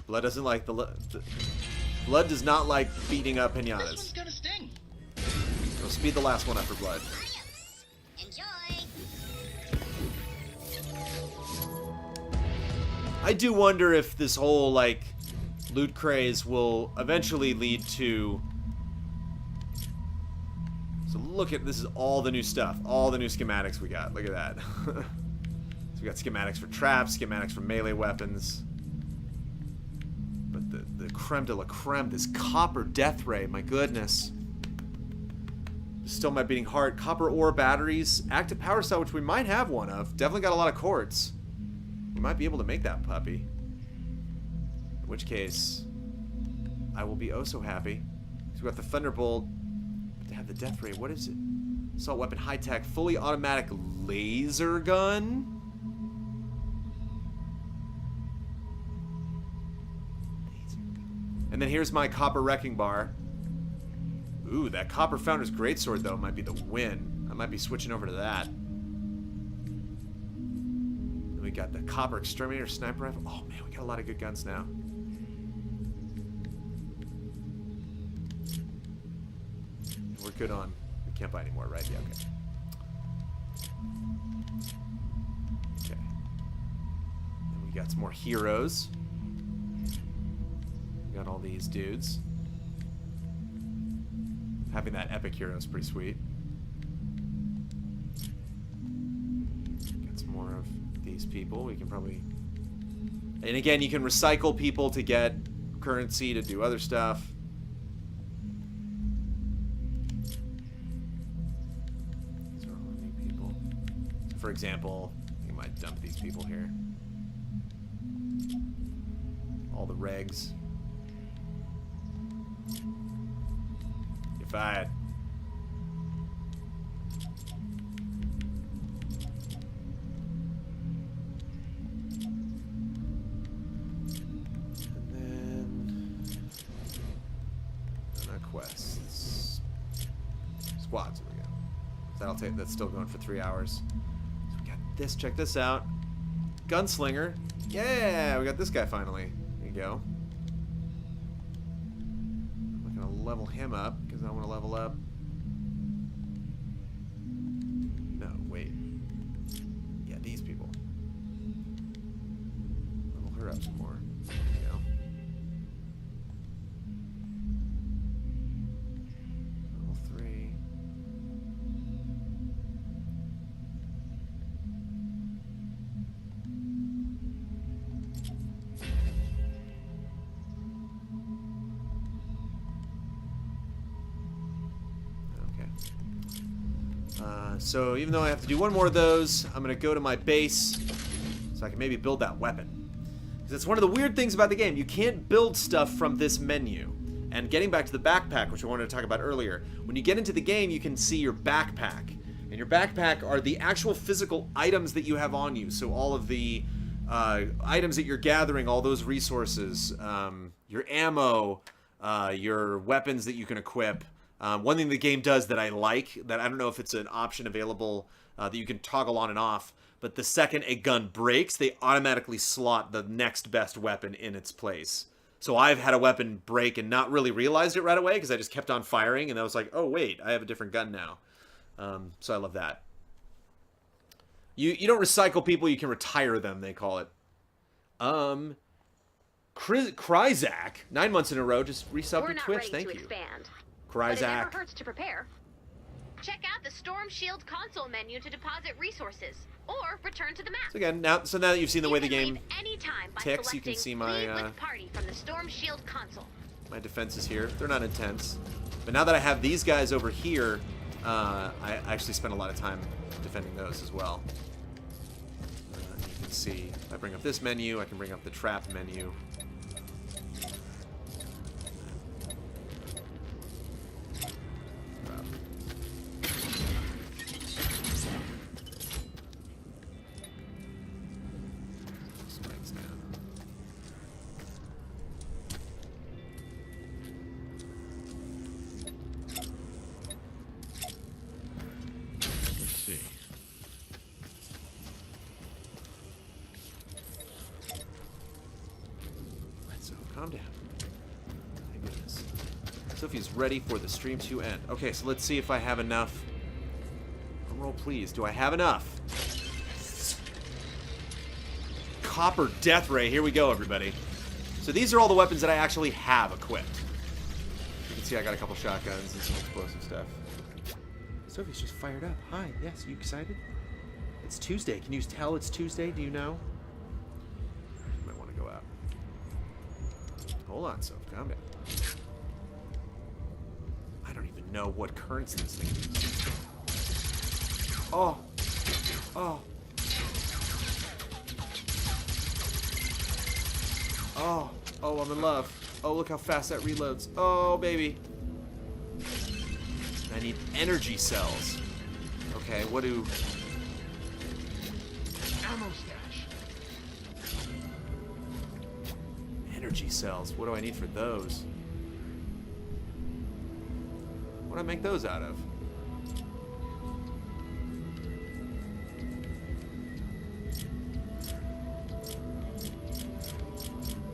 Blood doesn't like Blood does not like beating up This pinatas. one's gonna sting. So speed the last one up for Blood. Enjoy. I do wonder if this whole, like, loot craze will eventually lead to... So look at, this is all the new stuff. All the new schematics we got. Look at that. So we got schematics for traps, schematics for melee weapons. But the creme de la creme, this copper death ray, my goodness. Still my beating heart. Copper ore batteries, active power cell, which we might have one of. Definitely got a lot of quartz. We might be able to make that puppy. In which case, I will be oh so happy. So we got the Thunderbolt. But to have the death ray, what is it? Assault weapon, high tech, fully automatic laser gun. And then here's my copper wrecking bar. Ooh, that Copper Founder's Greatsword, though, might be the win. I might be switching over to that. Then we got the Copper Exterminator Sniper Rifle. Oh, man, we got a lot of good guns now. We're good on... We can't buy any more, right? Yeah, okay. Okay. Then we got some more heroes. We got all these dudes. Having that epic hero is pretty sweet. Get some more of these people. We can probably... And again, you can recycle people to get currency to do other stuff. These are all new people. So for example, you might dump these people here. All the regs. Fired. And then quests. Squads, here we go. That's still going for 3 hours. So we got this, check this out. Gunslinger. Yeah, we got this guy finally. There you go. I'm not gonna level him up. I want to level up. No, wait. Yeah, these people. Level her up some more. There you go. Level 3. Okay. So even though I have to do one more of those, I'm going to go to my base so I can maybe build that weapon. Because it's one of the weird things about the game. You can't build stuff from this menu. And getting back to the backpack, which I wanted to talk about earlier, when you get into the game, you can see your backpack. And your backpack are the actual physical items that you have on you. So all of the items that you're gathering, all those resources, your ammo, your weapons that you can equip. One thing the game does that I like, that I don't know if it's an option available that you can toggle on and off, but the second a gun breaks, they automatically slot the next best weapon in its place. So I've had a weapon break and not really realized it right away because I just kept on firing, and I was like, oh wait, I have a different gun now. So I love that. You don't recycle people, you can retire them, they call it. Kryzak, 9 months in a row, just resub to Twitch, thank you. Expand, Kryzak. but it never hurts to prepare. Check out the Storm Shield console menu to deposit resources, or return to the map. So again, now that you've seen the way the You can game leave anytime by ticks, you can see my Leave with Party from the Storm Shield console. my defenses here. They're not intense. But now that I have these guys over here, I actually spend a lot of time defending those as well. You can see, if I bring up this menu, I can bring up the trap menu. Spikes down. Let's see. Right, so calm down. My goodness. Sophie's ready for the stream to end. Okay, so let's see if I have enough. Roll, please. Do I have enough? Copper Death Ray. Here we go, everybody. So these are all the weapons that I actually have equipped. You can see I got a couple shotguns and some explosive stuff. Sophie's just fired up. Hi. Yes, you excited? It's Tuesday. Can you tell it's Tuesday? Do you know? You might want to go out. Hold on, Sophie. Calm down. I don't even know what currency this thing is. Oh. Oh. Oh. Oh, I'm in love. Oh, look how fast that reloads. Oh, baby. I need energy cells. Okay, what do... Ammo stash. Energy cells. What do I need for those? What do I make those out of?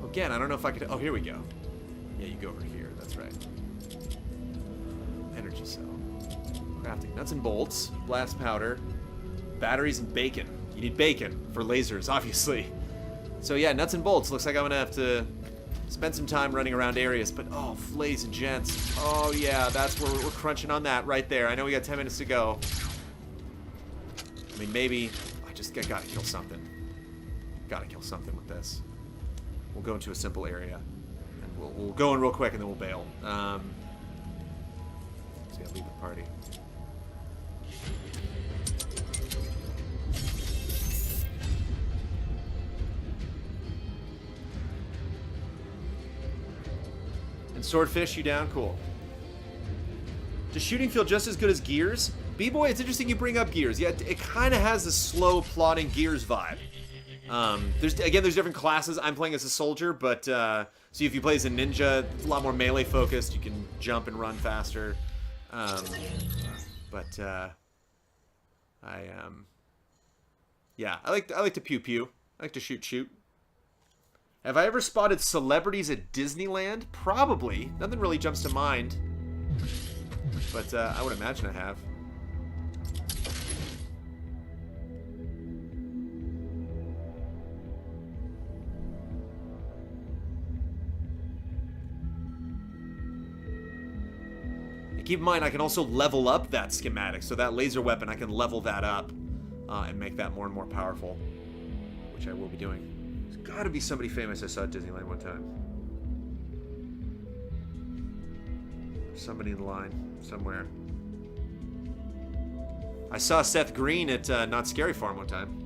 Again, I don't know if I could... Oh, here we go. Yeah, you go over here. That's right. Energy cell. Crafting. Nuts and bolts. Blast powder. Batteries and bacon. You need bacon for lasers, obviously. So yeah, nuts and bolts. Looks like I'm going to have to spend some time running around areas. But, oh, ladies and gents. Oh, yeah, that's where we're crunching on that right there. I know we got 10 minutes to go. I mean, maybe... I gotta kill something. Gotta kill something with this. We'll go into a simple area, and we'll go in real quick, and then we'll bail. So yeah, leave the party. And Swordfish, you down? Cool. Does shooting feel just as good as Gears? B-Boy, it's interesting you bring up Gears. Yeah, it kind of has a slow, plodding Gears vibe. There's different classes. I'm playing as a soldier, but so if you play as a ninja, it's a lot more melee focused. You can jump and run faster. Yeah, I like to pew pew. I like to shoot. Have I ever spotted celebrities at Disneyland? Probably. Nothing really jumps to mind, but I would imagine I have. Keep in mind, I can also level up that schematic, so that laser weapon, I can level that up and make that more and more powerful, which I will be doing. There's got to be somebody famous I saw at Disneyland one time. Somebody in line somewhere. I saw Seth Green at Not Scary Farm one time.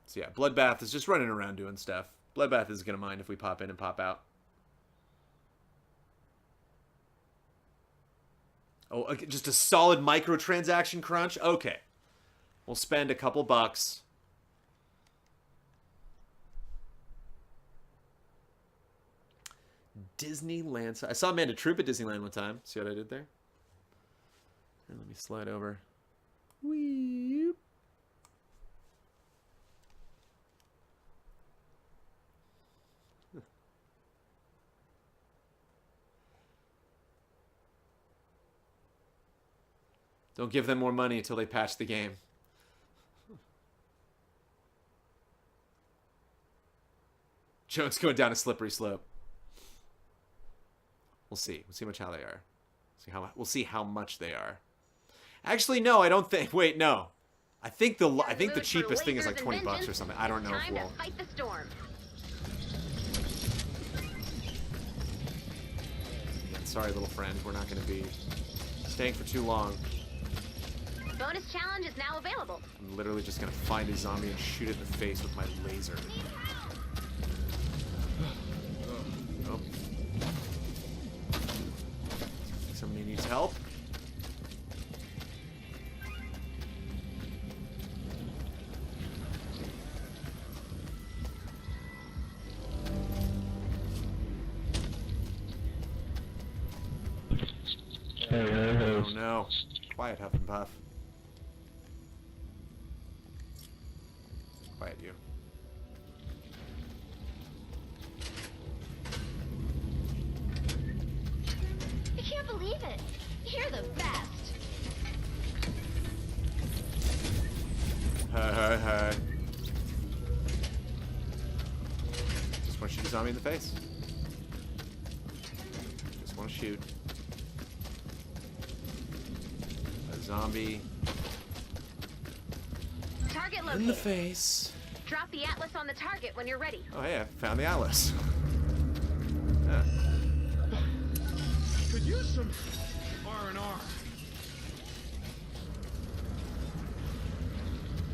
So yeah, Bloodbath is just running around doing stuff. Bloodbath isn't gonna mind if we pop in and pop out. Oh, okay, just a solid microtransaction crunch? Okay. We'll spend a couple bucks. Disneyland. I saw Amanda Troop at Disneyland one time. See what I did there? And let me slide over. Whee! Don't give them more money until they patch the game. Jones going down a slippery slope. We'll see. We'll see how they are. We'll see how much they are. Actually, no, I don't think. Wait, no. I think the cheapest thing is like 20 bucks or something. I don't know if we'll. Fight the storm. Yeah, sorry, little friend. We're not going to be staying for too long. Bonus challenge is now available. I'm literally just going to find a zombie and shoot it in the face with my laser. Oh. Somebody needs help. Oh no. Quiet, Huff and Puff. Quiet, you. I can't believe it. You're the best. Hey. Just want to shoot a zombie in the face. Just want to shoot. A zombie. Target In located. the face. Drop the atlas on the target when you're ready. Oh, hey, I found the atlas. Yeah. Could use some R&R.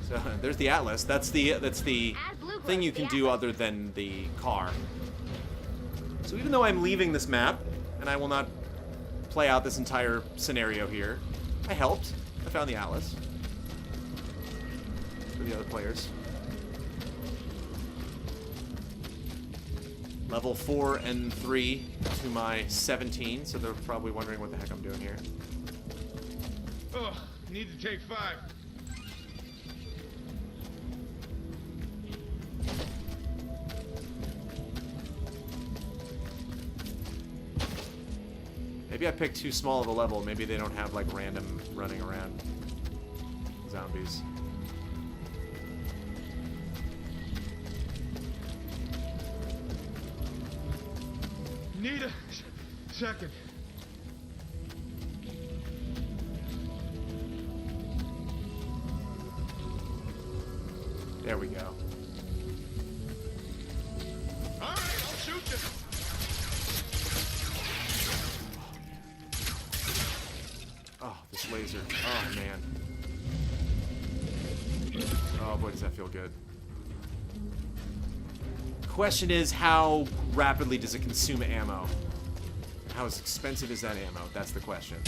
So there's the atlas. That's the Add blue glow thing you to can the do atlas. other than the car. So even though I'm leaving this map, and I will not play out this entire scenario here, I helped. I found the atlas. For the other players. Level 4 and 3 to my 17, so they're probably wondering what the heck I'm doing here. Ugh, need to take 5. Maybe I picked too small of a level. Maybe they don't have like random running around zombies. Need a second. There we go. All right, I'll shoot you. Oh, this laser. Oh, man. Oh, boy, does that feel good. Question is, how rapidly does it consume ammo? How expensive is that ammo? That's the question.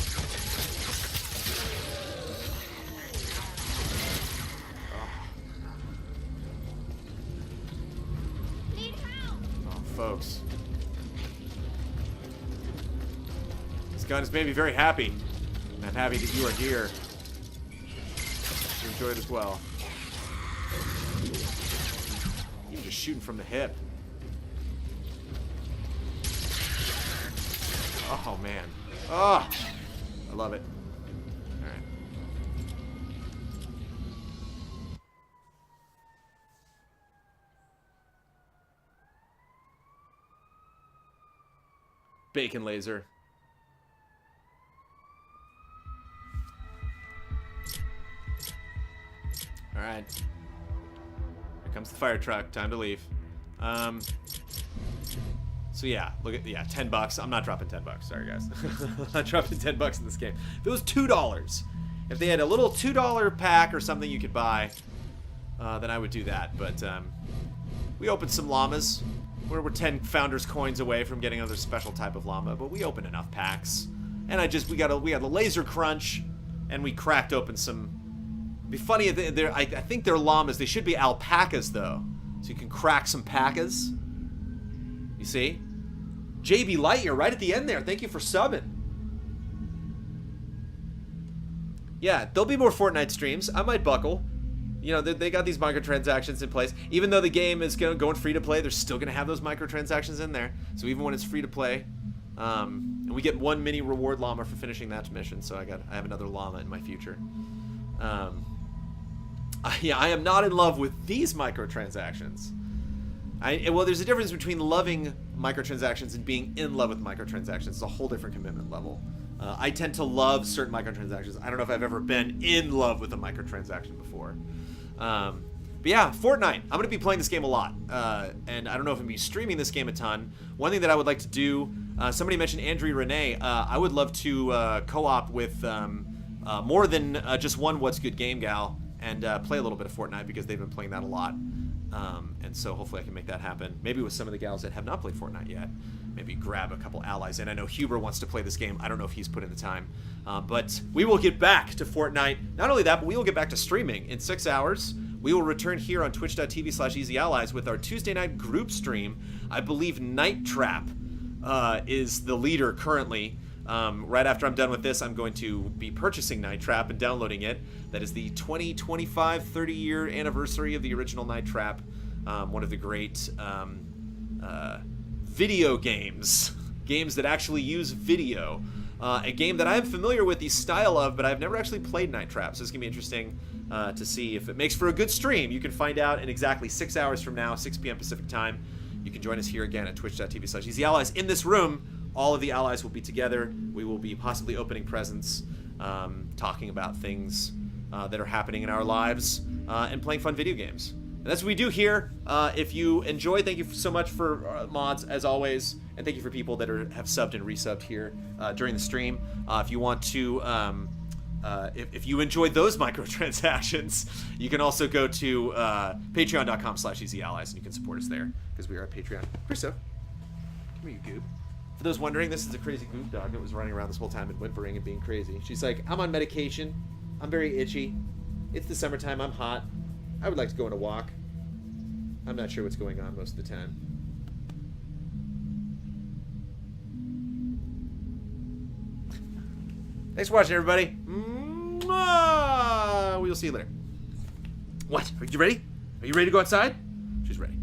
Need help. Oh, folks. This gun has made me very happy. And I'm happy that you are here to enjoy it as well. You're just shooting from the hip. Oh, man. Oh! I love it. Alright. Bacon laser. Alright. Here comes the fire truck. Time to leave. So yeah, look at, yeah, $10. I'm not dropping $10. Sorry, guys. I'm not dropping $10 in this game. If it was $2, if they had a little $2 pack or something you could buy, then I would do that. But we opened some llamas. We're 10 founders coins away from getting another special type of llama, but we opened enough packs. And we had a laser crunch, and we cracked open some. It'd be funny. I think they're llamas. They should be alpacas though, so you can crack some pacas. You see, JB Lightyear right at the end there. Thank you for subbing. Yeah, there'll be more Fortnite streams. I might buckle. You know, they got these microtransactions in place. Even though the game is going free to play, they're still going to have those microtransactions in there. So even when it's free to play, and we get one mini reward llama for finishing that mission. So I have another llama in my future. Yeah, I am not in love with these microtransactions. Well, there's a difference between loving microtransactions and being in love with microtransactions. It's a whole different commitment level. I tend to love certain microtransactions. I don't know if I've ever been in love with a microtransaction before. But yeah, Fortnite. I'm going to be playing this game a lot. And I don't know if I'm going to be streaming this game a ton. One thing that I would like to do, somebody mentioned Andrew Renee. I would love to co-op with more than just one What's Good Game Gal and play a little bit of Fortnite because they've been playing that a lot. And so hopefully I can make that happen. Maybe with some of the gals that have not played Fortnite yet. Maybe grab a couple allies in. I know Huber wants to play this game. I don't know if he's put in the time. But we will get back to Fortnite. Not only that, but we will get back to streaming in 6 hours. We will return here on twitch.tv/easyallies with our Tuesday night group stream. I believe Night Trap is the leader currently. Right after I'm done with this, I'm going to be purchasing Night Trap and downloading it. That is the 2025 30-year anniversary of the original Night Trap. One of the great video games that actually use video. A game that I'm familiar with the style of, but I've never actually played Night Trap, so it's going to be interesting to see if it makes for a good stream. You can find out in exactly 6 hours from now, 6 p.m. Pacific time. You can join us here again at twitch.tv/easyallies. In this room, all of the allies will be together. We will be possibly opening presents, talking about things that are happening in our lives, and playing fun video games. And that's what we do here. If you enjoy, thank you so much for mods, as always. And thank you for people that have subbed and resubbed here during the stream. If you want to, if you enjoy those microtransactions, you can also go to patreon.com/easyallies, and you can support us there, because we are at Patreon. Christo, come here, you goob. For those wondering, this is a crazy goob dog that was running around this whole time and whimpering and being crazy. She's like, I'm on medication. I'm very itchy. It's the summertime. I'm hot. I would like to go on a walk. I'm not sure what's going on most of the time. Thanks for watching, everybody. Mwah! We'll see you later. What? Are you ready? Are you ready to go outside? She's ready.